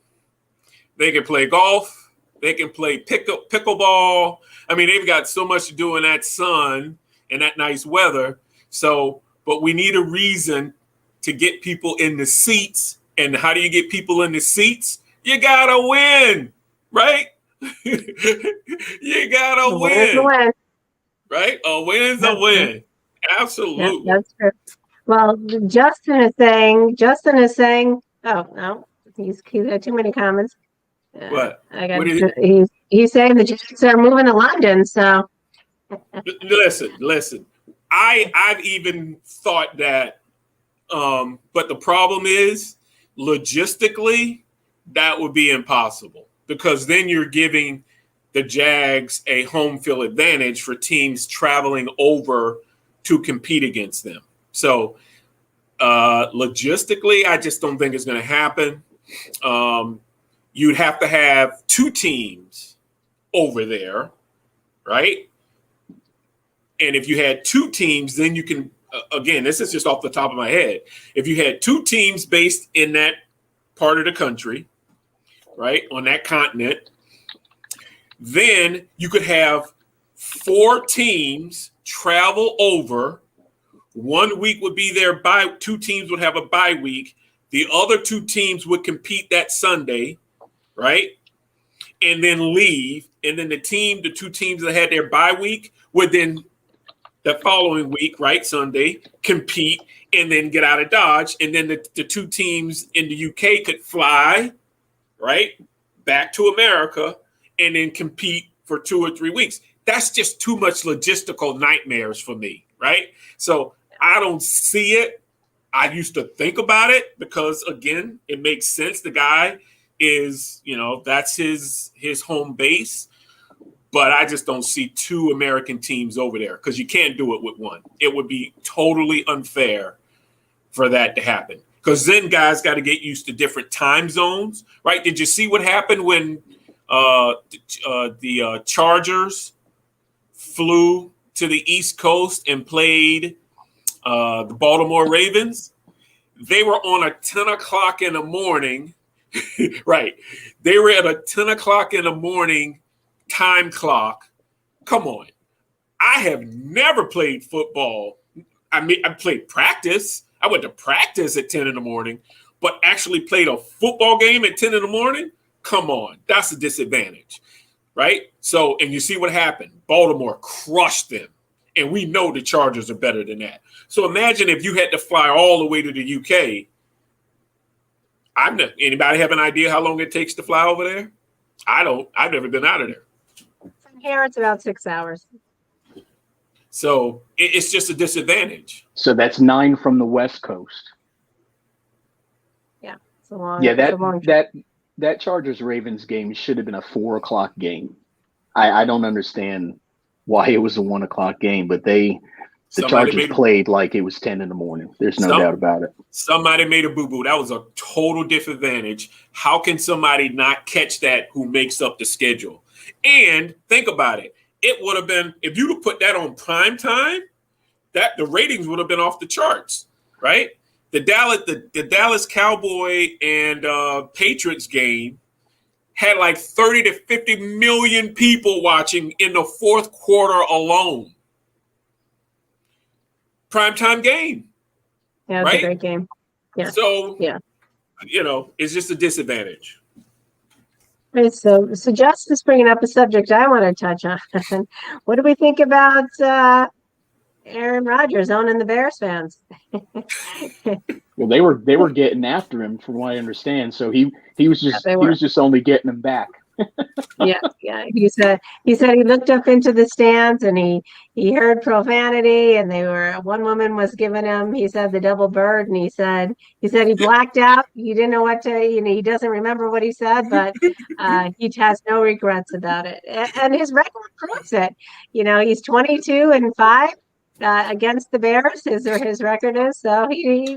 they can play golf, they can play pickleball. I mean, they've got so much to do in that sun and that nice weather. So, but we need a reason to get people in the seats. And how do you get people in the seats? You gotta win, right? You gotta win. Right? A win's a win. Absolutely. Yeah, that's true. Well, Justin is saying, oh no, he's had too many comments. What? He's saying the Jets are moving to London, so listen. I've even thought that, but the problem is logistically that would be impossible, because then you're giving the Jags a home field advantage for teams traveling over to compete against them. So logistically, I just don't think it's going to happen. You'd have to have two teams over there, right? And if you had two teams, then you can, again, this is just off the top of my head. If you had two teams based in that part of the country, right, on that continent, then you could have four teams travel over. 1 week would be their bye. Two teams would have a bye week. The other two teams would compete that Sunday, right? And then leave. And then the two teams that had their bye week would then the following week, right, Sunday, compete and then get out of Dodge. And then the two teams in the UK could fly, right, back to America and then compete for 2 or 3 weeks. That's just too much logistical nightmares for me, right? So I don't see it. I used to think about it because, again, it makes sense. The guy is, that's his home base. But I just don't see two American teams over there because you can't do it with one. It would be totally unfair for that to happen, because then guys got to get used to different time zones, right? Did you see what happened when the Chargers flew to the East Coast and played the Baltimore Ravens? They were on a 10 o'clock in the morning, right? They were at a 10 o'clock in the morning time clock. Come on. I have never played football. I mean, I played practice. I went to practice at 10 in the morning, but actually played a football game at 10 in the morning? Come on. That's a disadvantage, right? So, and you see what happened. Baltimore crushed them. And we know the Chargers are better than that. So imagine if you had to fly all the way to the UK. Anybody have an idea how long it takes to fly over there? I don't. I've never been out of there. From here, it's about 6 hours. So it's just a disadvantage. So that's 9 from the West Coast. Yeah, it's a long. Yeah, it's a long that Chargers Ravens game should have been a 4 o'clock game. I don't understand why it was a 1 o'clock game, but the Chargers played like it was 10 in the morning. There's no doubt about it. Somebody made a boo-boo. That was a total disadvantage. How can somebody not catch that who makes up the schedule? And think about it. It would have been, if you'd have put that on prime time, that the ratings would have been off the charts, right? The Dallas Cowboy and Patriots game had like 30 to 50 million people watching in the fourth quarter alone. Primetime game. Yeah, it's right? a great game. Yeah. So, yeah, it's just a disadvantage. Right, so Justin is bringing up a subject I want to touch on. What do we think about Aaron Rodgers owning the Bears fans? Well, they were getting after him, from what I understand. So he was just only getting them back. yeah. He said he looked up into the stands and he heard profanity, and one woman was giving him, he said, the double bird, and he said he blacked out. He didn't know what to, he doesn't remember what he said, but he has no regrets about it. And his record proves it. He's 22-5 against the Bears. His record is, so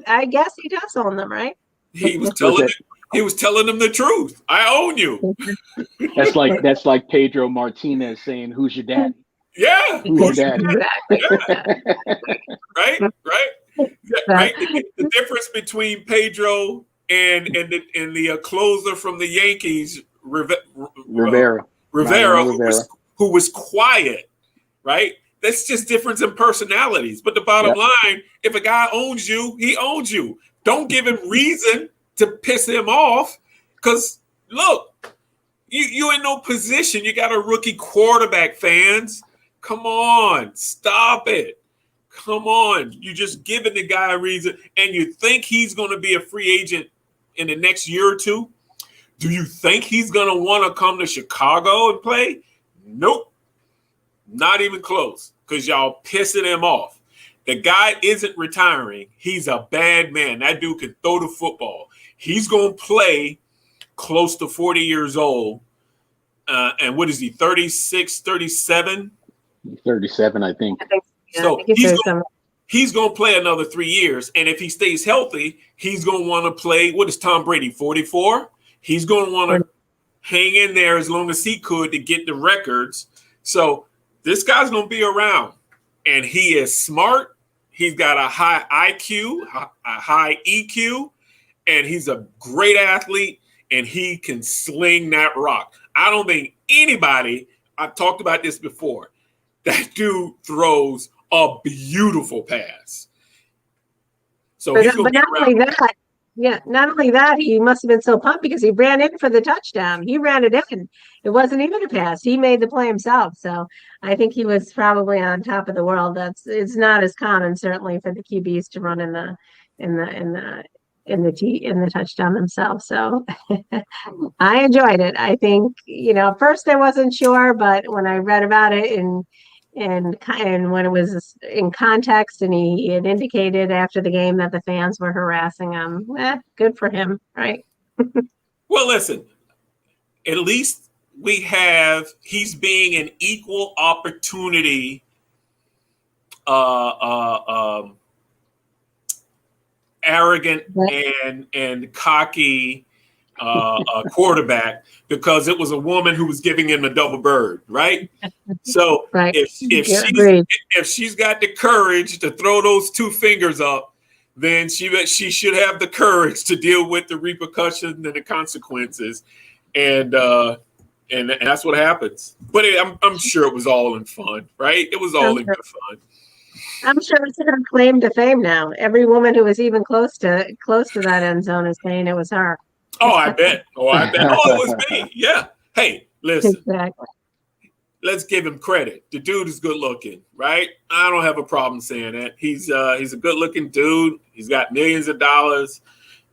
I guess he does own them, right? He was telling them the truth. I own you. That's like Pedro Martinez saying, "Who's your daddy?" Yeah, who's your daddy? Yeah. Right. Yeah, right. The difference between Pedro and the closer from the Yankees, Rivera, who was quiet, right? That's just difference in personalities. But the bottom line, if a guy owns you, he owns you. Don't give him reason to piss him off, because look, you in no position. You got a rookie quarterback, fans. Come on, stop it. Come on. You just giving the guy a reason, and you think he's going to be a free agent in the next year or two? Do you think he's going to want to come to Chicago and play? Nope. Not even close, because y'all pissing him off. The guy isn't retiring. He's a bad man. That dude can throw the football. He's going to play close to 40 years old. And what is he, 36, 37? 37, I think. So he's going to play another 3 years. And if he stays healthy, he's going to want to play, what is Tom Brady, 44? He's going to want to hang in there as long as he could to get the records. So this guy's going to be around. And he is smart. He's got a high IQ, a high EQ. And he's a great athlete, and he can sling that rock. I don't think anybody, I've talked about this before, that dude throws a beautiful pass. So but not only that, he must have been so pumped because he ran in for the touchdown. He ran it in. It wasn't even a pass. He made the play himself. So I think he was probably on top of the world. It's not as common, certainly, for the QBs to run in the touchdown themselves. So I enjoyed it. I think, at first I wasn't sure, but when I read about it and when it was in context, and he had indicated after the game that the fans were harassing him, good for him, right? Well, listen, at least he's being an equal opportunity arrogant and cocky quarterback, because it was a woman who was giving him a double bird, right? So right. if she's got the courage to throw those 2 fingers up, then she should have the courage to deal with the repercussions and the consequences. And And that's what happens. But I'm sure it was all in fun, right? It was all in good fun. I'm sure it's her claim to fame now. Every woman who was even close to that end zone is saying it was her. Oh, I bet. Oh, it was me. Yeah. Hey, listen. Exactly. Let's give him credit. The dude is good looking, right? I don't have a problem saying that. He's a good looking dude. He's got millions of dollars.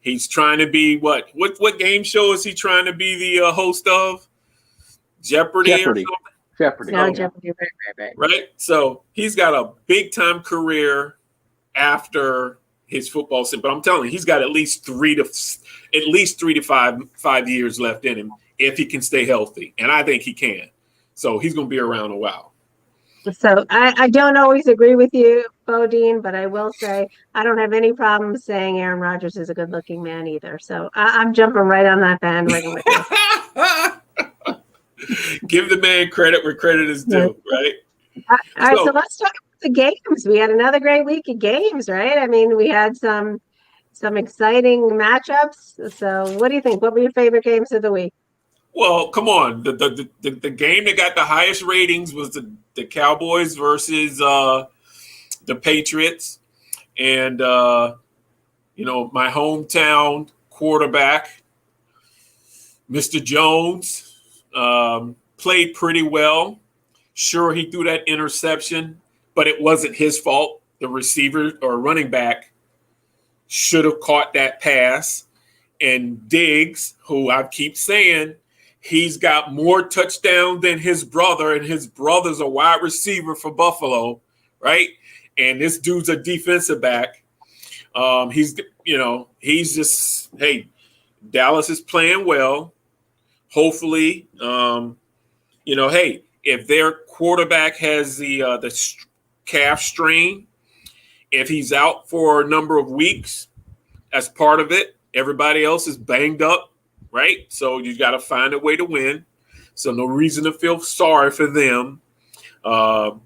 He's trying to be what game show is he trying to be the host of? Jeopardy. Or something? Jeopardy. No, Jeopardy. Right. So he's got a big time career after his football season. But I'm telling you, he's got at least 3 to 5 years left in him if he can stay healthy. And I think he can. So he's going to be around a while. So I don't always agree with you, Bodine, but I will say I don't have any problem saying Aaron Rodgers is a good looking man either. So I'm jumping right on that bandwagon with you. Give the man credit where credit is due, right? All right, so let's talk about the games. We had another great week of games, right? I mean, we had some exciting matchups. So what do you think? What were your favorite games of the week? Well, come on. The game that got the highest ratings was the Cowboys versus the Patriots. And, my hometown quarterback, Mr. Jones, played pretty well. Sure, he threw that interception, but it wasn't his fault. The receiver or running back should have caught that pass. And Diggs, who I keep saying, he's got more touchdowns than his brother, and his brother's a wide receiver for Buffalo, right? And this dude's a defensive back. He's just, hey, Dallas is playing well. Hopefully, hey, if their quarterback has the calf strain, if he's out for a number of weeks, as part of it, everybody else is banged up. Right? So you got to find a way to win. So no reason to feel sorry for them. But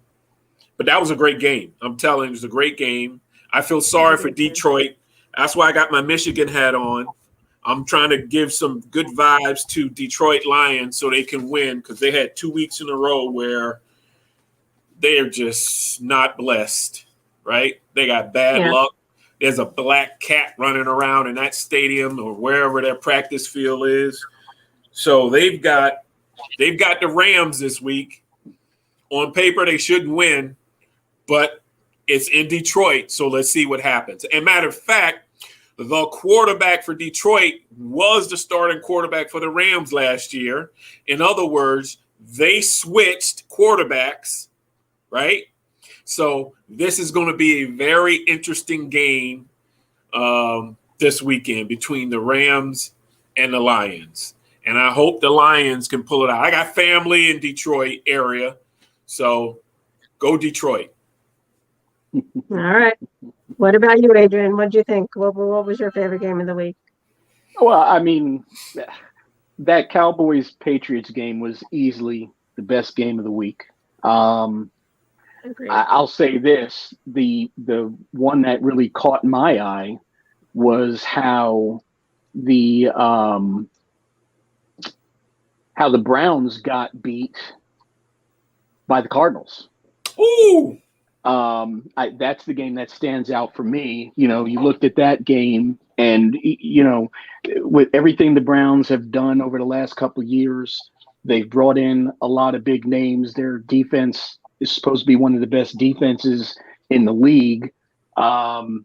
that was a great game. I'm telling you, it was a great game. I feel sorry for Detroit. That's why I got my Michigan hat on. I'm trying to give some good vibes to Detroit Lions so they can win, because they had 2 weeks in a row where they're just not blessed, right? They got bad luck. There's a black cat running around in that stadium or wherever their practice field is. So they've got the Rams this week. On paper, they shouldn't win, but it's in Detroit. So let's see what happens. And matter of fact, the quarterback for Detroit was the starting quarterback for the Rams last year. In other words, they switched quarterbacks, right? So this is going to be a very interesting game this weekend between the Rams and the Lions. And I hope the Lions can pull it out. I got family in Detroit area, so go Detroit. All right. What about you, Adrian? What did you think? What was your favorite game of the week? Well, I mean, that Cowboys-Patriots game was easily the best game of the week. I'll say this: the one that really caught my eye was how the Browns got beat by the Cardinals. Ooh! That's the game that stands out for me. You looked at that game, and with everything the Browns have done over the last couple of years, they've brought in a lot of big names. Their defense is supposed to be one of the best defenses in the league. And,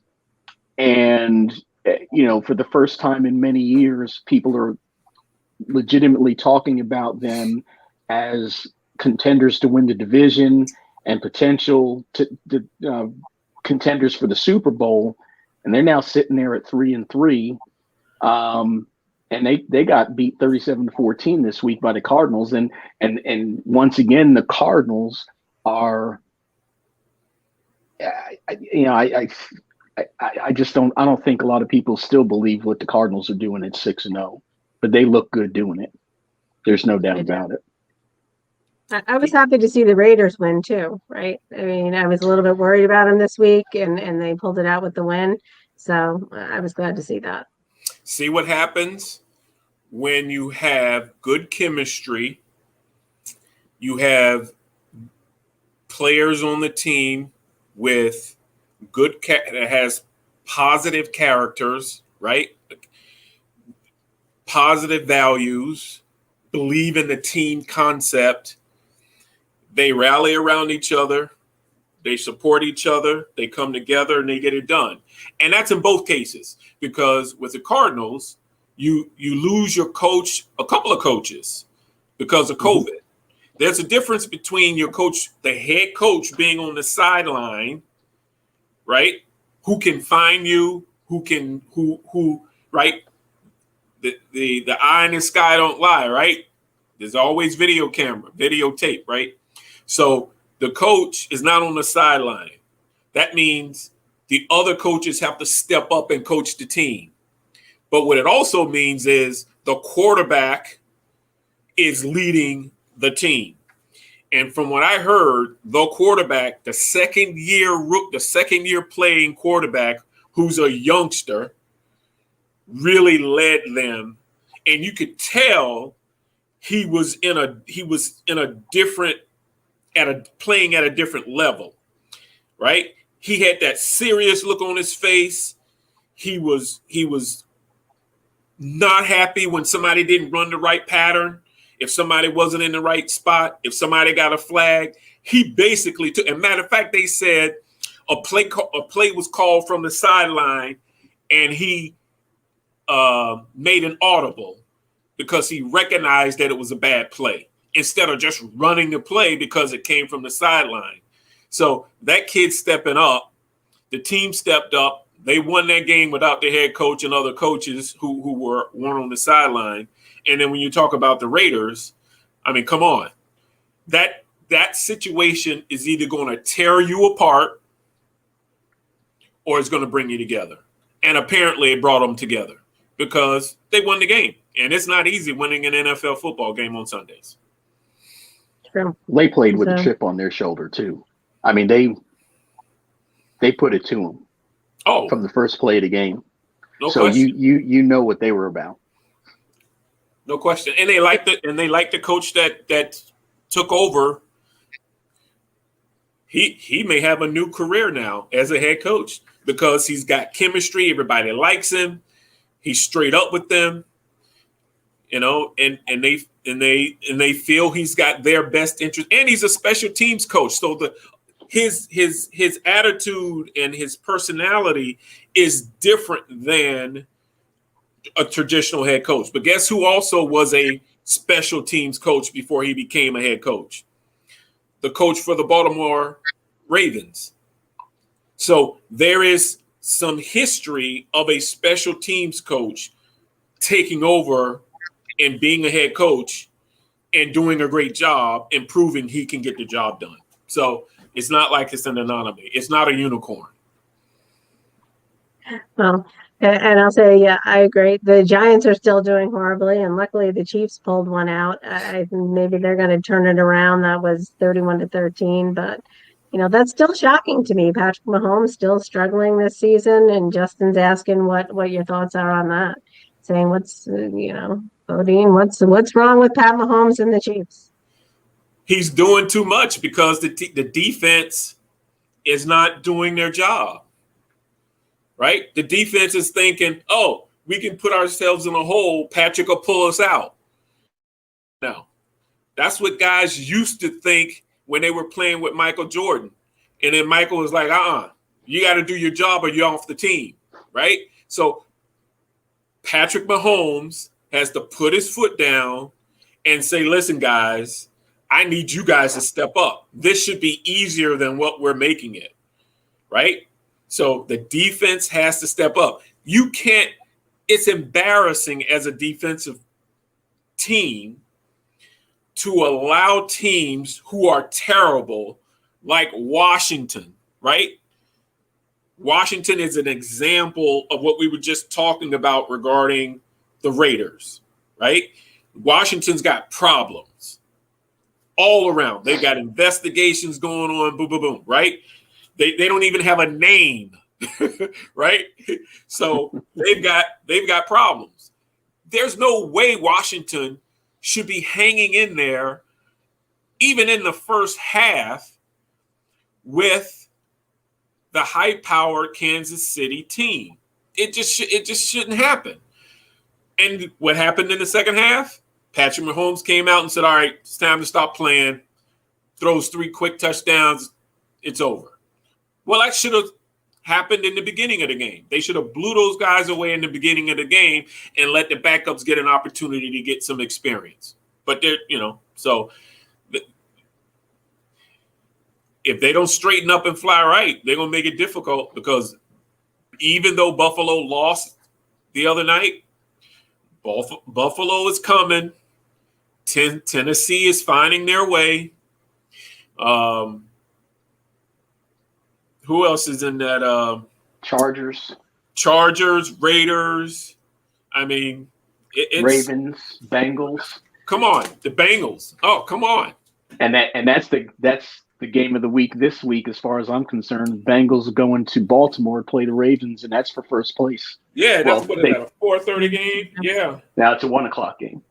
for the first time in many years, people are legitimately talking about them as contenders to win the division and potential contenders for the Super Bowl. And they're now sitting there at 3-3. And they got beat 37-14 this week by the Cardinals. And once again, the Cardinals are, I just don't think a lot of people still believe what the Cardinals are doing at 6-0, but they look good doing it. There's no doubt about it. I was happy to see the Raiders win too, right? I mean, I was a little bit worried about them this week, and they pulled it out with the win. So I was glad to see that. See what happens when you have good chemistry You have players on the team with that has positive characters, right? Positive values, believe in the team concept. They rally around each other. They support each other. They come together and they get it done. And that's in both cases, because with the Cardinals, you lose your coach, a couple of coaches, because of COVID. Mm-hmm. There's a difference between your coach, the head coach, being on the sideline, right? Who can find you, right? The eye in the sky don't lie, right? There's always videotape, right? So the coach is not on the sideline. That means the other coaches have to step up and coach the team. But what it also means is the quarterback is leading the team. And from what I heard, the quarterback, the second year playing quarterback, who's a youngster, really led them. And you could tell he was playing at a different level, right? He had that serious look on his face. He was not happy when somebody didn't run the right pattern. If somebody wasn't in the right spot, if somebody got a flag, he basically took. As a matter of fact, they said a play was called from the sideline, and he made an audible because he recognized that it was a bad play instead of just running the play because it came from the sideline. So that kid stepping up, the team stepped up. They won that game without the head coach and other coaches who weren't on the sideline. And then when you talk about the Raiders, I mean, come on. That situation is either going to tear you apart or it's going to bring you together. And apparently it brought them together because they won the game. And it's not easy winning an NFL football game on Sundays. True. They played with a chip on their shoulder, too. I mean, they put it to them. Oh, from the first play of the game. No so question. you know what they were about. No question. And they like the coach that took over. He may have a new career now as a head coach because he's got chemistry. Everybody likes him. He's straight up with them. You know, and they feel he's got their best interest, and he's a special teams coach. So his attitude and his personality is different than a traditional head coach. But guess who also was a special teams coach before he became a head coach? The coach for the Baltimore Ravens. So there is some history of a special teams coach taking over and being a head coach and doing a great job and proving he can get the job done. So it's not like it's an anomaly. It's not a unicorn. Well, and I'll say, yeah, I agree. The Giants are still doing horribly, and luckily the Chiefs pulled one out. I think maybe they're going to turn it around. That was 31-13, but you know that's still shocking to me. Patrick Mahomes still struggling this season, and Justin's asking what your thoughts are on that, saying Bodine, what's wrong with Pat Mahomes and the Chiefs? He's doing too much because the defense is not doing their job. Right? The defense is thinking, oh, we can put ourselves in a hole. Patrick will pull us out. No, that's what guys used to think when they were playing with Michael Jordan. And then Michael was like, you got to do your job or you're off the team. Right? So Patrick Mahomes has to put his foot down and say, listen, guys, I need you guys to step up. This should be easier than what we're making it. Right? So the defense has to step up. You can't – it's embarrassing as a defensive team to allow teams who are terrible like Washington, right? Washington is an example of what we were just talking about regarding the Raiders, right? Washington's got problems all around. They've got investigations going on, boom, boom, boom, right? They don't even have a name, right? So they've got problems. There's no way Washington should be hanging in there even in the first half with the high-powered Kansas City team. It just shouldn't happen. And what happened in the second half? Patrick Mahomes came out and said, all right, it's time to stop playing. Throws 3 quick touchdowns. It's over. Well, that should have happened in the beginning of the game. They should have blew those guys away in the beginning of the game and let the backups get an opportunity to get some experience. But they're, so if they don't straighten up and fly right, they're going to make it difficult, because even though Buffalo lost the other night, Buffalo is coming. Tennessee is finding their way. Who else is in that? Chargers, Raiders. I mean, it's Ravens, Bengals. Come on, the Bengals. Oh, come on. And that's the game of the week this week, as far as I'm concerned. Bengals going to Baltimore to play the Ravens, and that's for first place. Yeah, that's a 4:30 game. Yeah. Now it's a 1:00 game.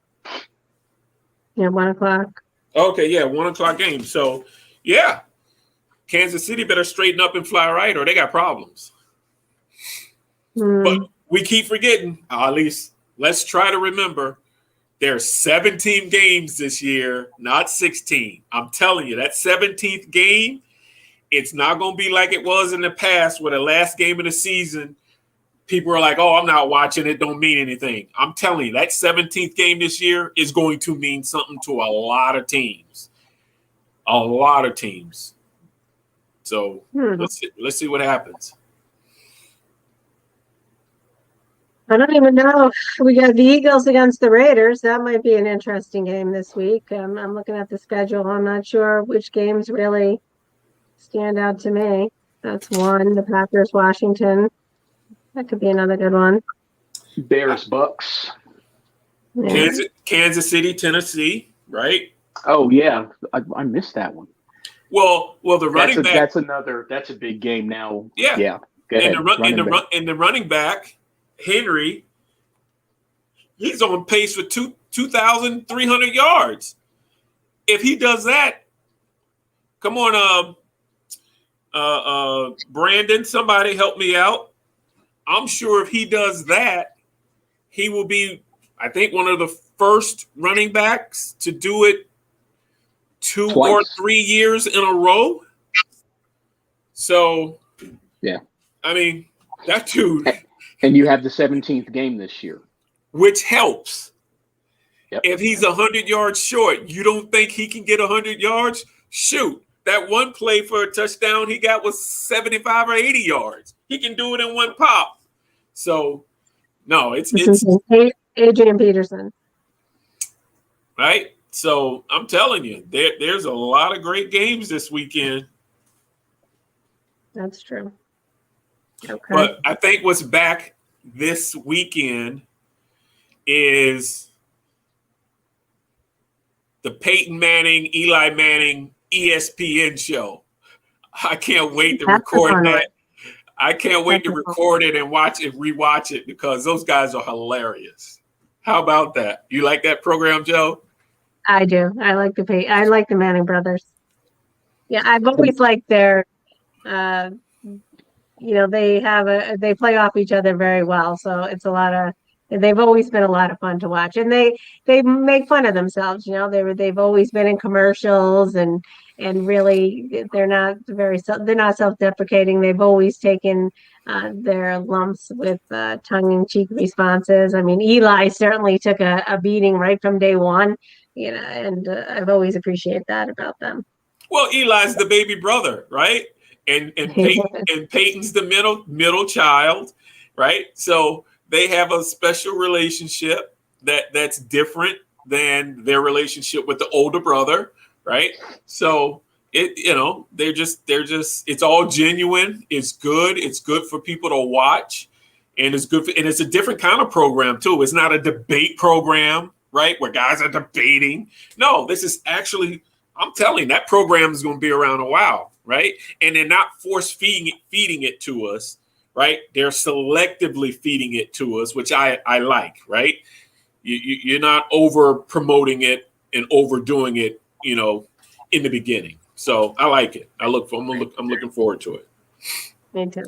Yeah, 1:00. Okay, yeah, 1:00 game. So, yeah, Kansas City better straighten up and fly right, or they got problems. But we keep forgetting, at least let's try to remember, there's 17 games this year, not 16. I'm telling you, that 17th game, it's not going to be like it was in the past, where the last game of the season, people are like, oh, I'm not watching it, don't mean anything. I'm telling you, that 17th game this year is going to mean something to a lot of teams. A lot of teams. So let's see what happens. I don't even know. We got the Eagles against the Raiders. That might be an interesting game this week. I'm looking at the schedule. I'm not sure which games really stand out to me. That's one. The Packers, Washington. That could be another good one. Bears, Bucks. Yeah. Kansas City, Tennessee, right? Oh yeah, I missed that one. Well, the running back. That's a big game now. Yeah. Yeah. Go ahead. And the running back, Henry, he's on pace for 2,300 yards. If he does that, come on, Brandon, somebody help me out. I'm sure if he does that, he will be, I think, one of the first running backs to do it 2 or 3 years in a row. So, yeah. I mean, that dude. And you have the 17th game this year. Which helps. Yep. If he's 100 yards short, you don't think he can get 100 yards? Shoot. That one play for a touchdown he got was 75 or 80 yards. He can do it in one pop. So, no, it's Adrian Peterson. Right? So, I'm telling you, there's a lot of great games this weekend. That's true. Okay. But I think what's back this weekend is the Peyton Manning, Eli Manning ESPN show. I can't wait to record that. I can't wait to record it and rewatch it, because those guys are hilarious. How about that? You like that program, Joe? I do. I like the Manning brothers. Yeah, I've always liked their they play off each other very well. So it's they've always been a lot of fun to watch, and they make fun of themselves. They've always been in commercials, and really they're not self-deprecating. They've always taken their lumps with tongue-in-cheek responses. I mean, Eli certainly took a beating right from day one, and I've always appreciated that about them. Well, Eli's the baby brother, right? And Peyton's the middle child, right? So they have a special relationship that's different than their relationship with the older brother, right? So they're just it's all genuine. It's good for people to watch, and it's good and it's a different kind of program too. It's not a debate program, right, where guys are debating. No, this is actually, I'm telling you, that program is going to be around a while. Right. And they're not feeding it to us. Right. They're selectively feeding it to us, which I like. Right. You're not over promoting it and overdoing it, in the beginning. So I like it. I'm looking forward to it. Me too.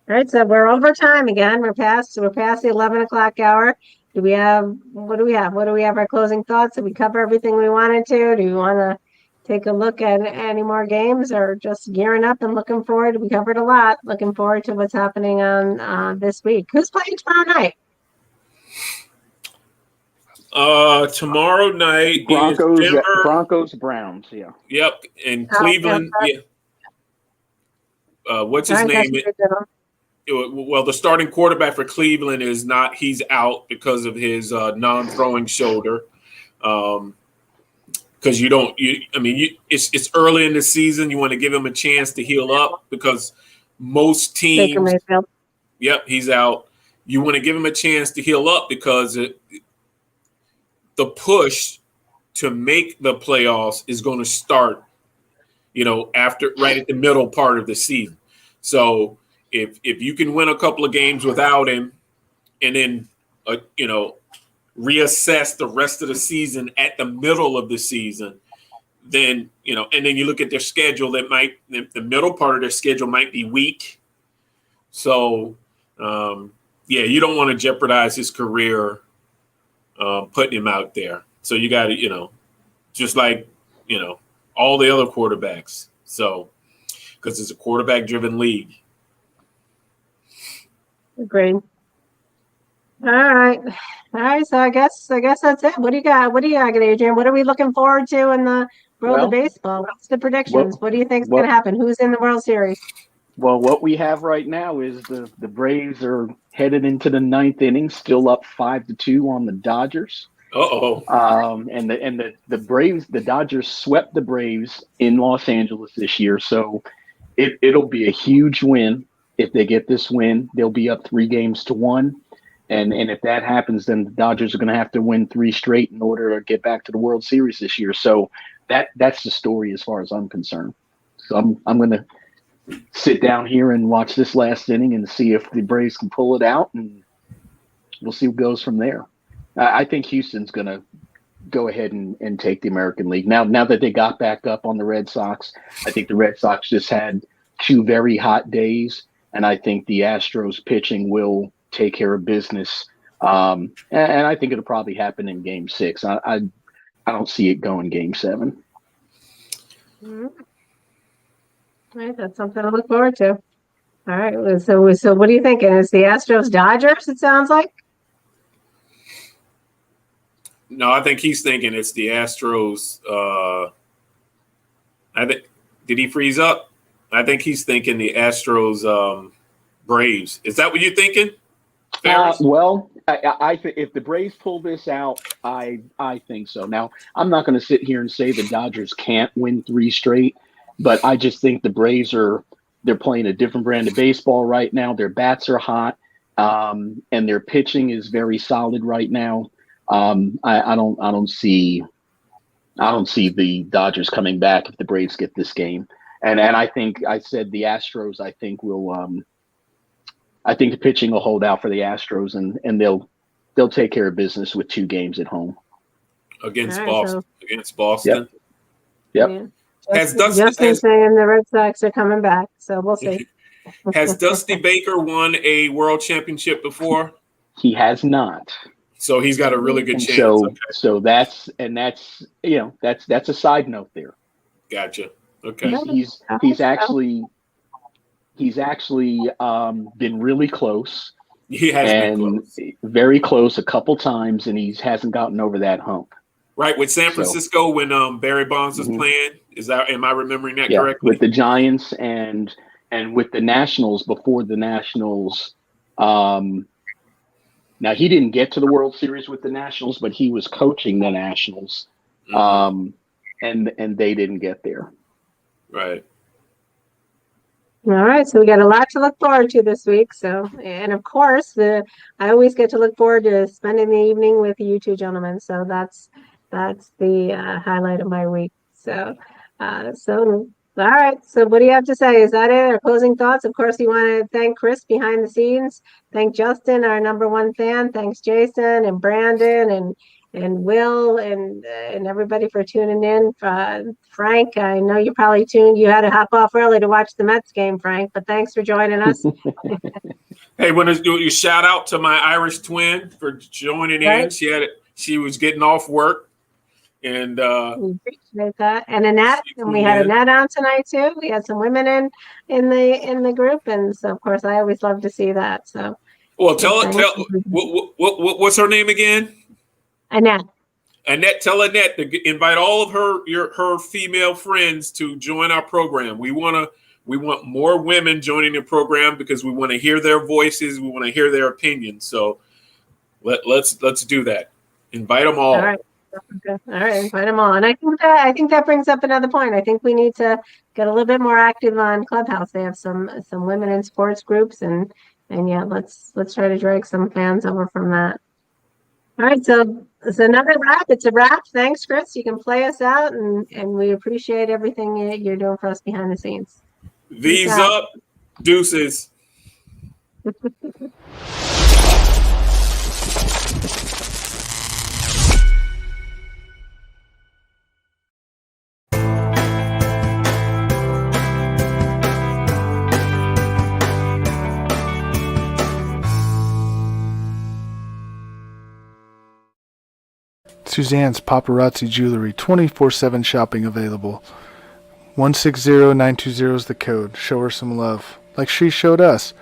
All right, so we're over time again. We're past the 11 o'clock hour. What do we have? What do we have? Our closing thoughts? Did we cover everything we wanted to? Do you want to take a look at any more games, or just gearing up and looking forward? We covered a lot. Looking forward to what's happening on this week. Who's playing tomorrow night? Tomorrow night Broncos, is Denver. Broncos, Browns. Yeah. Yep, and Cleveland. Yeah. What's his name? Well, the starting quarterback for Cleveland is not. He's out because of his non-throwing shoulder. Because it's early in the season. You want to give him a chance to heal up because most teams. Baker Mayfield. Yep, he's out. You want to give him a chance to heal up because the push to make the playoffs is going to start, right at the middle part of the season. So if you can win a couple of games without him, and then reassess the rest of the season at the middle of the season, then and then you look at their schedule. The middle part of their schedule might be weak. So you don't want to jeopardize his career. Putting him out there. So you got to, just like, all the other quarterbacks. So, because it's a quarterback-driven league. Agreed. All right. So I guess that's it. What do you got? Adrian? What are we looking forward to in the world of baseball? What's the predictions? What do you think is going to happen? Who's in the World Series? Well, what we have right now is the Braves are headed into the ninth inning, still up 5-2 on the Dodgers. And the Braves, the Dodgers swept the Braves in Los Angeles this year, so it'll be a huge win if they get this win. They'll be up 3-1, and if that happens, then the Dodgers are going to have to win 3 straight in order to get back to the World Series this year. So that's the story as far as I'm concerned. So I'm going to sit down here and watch this last inning and see if the Braves can pull it out, and we'll see what goes from there. I think Houston's going to go ahead and take the American League. Now that they got back up on the Red Sox, I think the Red Sox just had 2 very hot days, and I think the Astros pitching will take care of business. And I think it'll probably happen in Game 6. I don't see it going Game 7. Mm-hmm. All right, that's something to look forward to. All right, so what are you thinking? Is the Astros Dodgers? It sounds like. No, I think he's thinking it's the Astros. Did he freeze up? I think he's thinking the Astros Braves. Is that what you're thinking? Well, I think if the Braves pull this out, I think so. Now, I'm not going to sit here and say the Dodgers can't win 3 straight. But I just think the Braves they're playing a different brand of baseball right now. Their bats are hot, and their pitching is very solid right now. I don't see the Dodgers coming back if the Braves get this game. And I think I said the Astros. I think the pitching will hold out for the Astros, and they'll take care of business with 2 games at home against Boston. Yep. Yeah. Justin's saying the Red Sox are coming back, so we'll see. Has Dusty Baker won a world championship before? He has not. So he's got a really good chance. So that's a side note there. Gotcha. Okay. He's actually been really close. He has been close. Very close a couple times, and he hasn't gotten over that hump. Right, with San Francisco when Barry Bonds was playing. Am I remembering that correctly? With the Giants and with the Nationals before the Nationals. Now he didn't get to the World Series with the Nationals, but he was coaching the Nationals, and they didn't get there. Right. All right, so we got a lot to look forward to this week. So, and of course, I always get to look forward to spending the evening with you 2 gentlemen. So that's the highlight of my week. So all right. So what do you have to say? Is that it? Our closing thoughts? Of course, you want to thank Chris behind the scenes. Thank Justin, our #1 fan. Thanks Jason and Brandon Will and everybody for tuning in. Frank, I know you probably tuned. You had to hop off early to watch the Mets game, Frank. But thanks for joining us. Hey, want to do your shout out to my Irish twin for joining in. She was getting off work, and we appreciate that. And Annette, and we had Annette on tonight too. We had some women in the group, and so of course I always love to see that. So, well, tell what's her name again? Annette. Annette, tell Annette to invite all of her female friends to join our program. We want more women joining the program because we want to hear their voices. We want to hear their opinions. So let's do that. Invite them all. All right. Okay. All right, invite them all. And I think that brings up another point. I think we need to get a little bit more active on Clubhouse. They have some women in sports groups, and yeah, let's try to drag some fans over from that. All right, so it's another wrap. It's a wrap. Thanks, Chris. You can play us out, and we appreciate everything you're doing for us behind the scenes. V's up, deuces. Suzanne's Paparazzi Jewelry, 24/7 shopping available. 160920 is the code. Show her some love, like she showed us.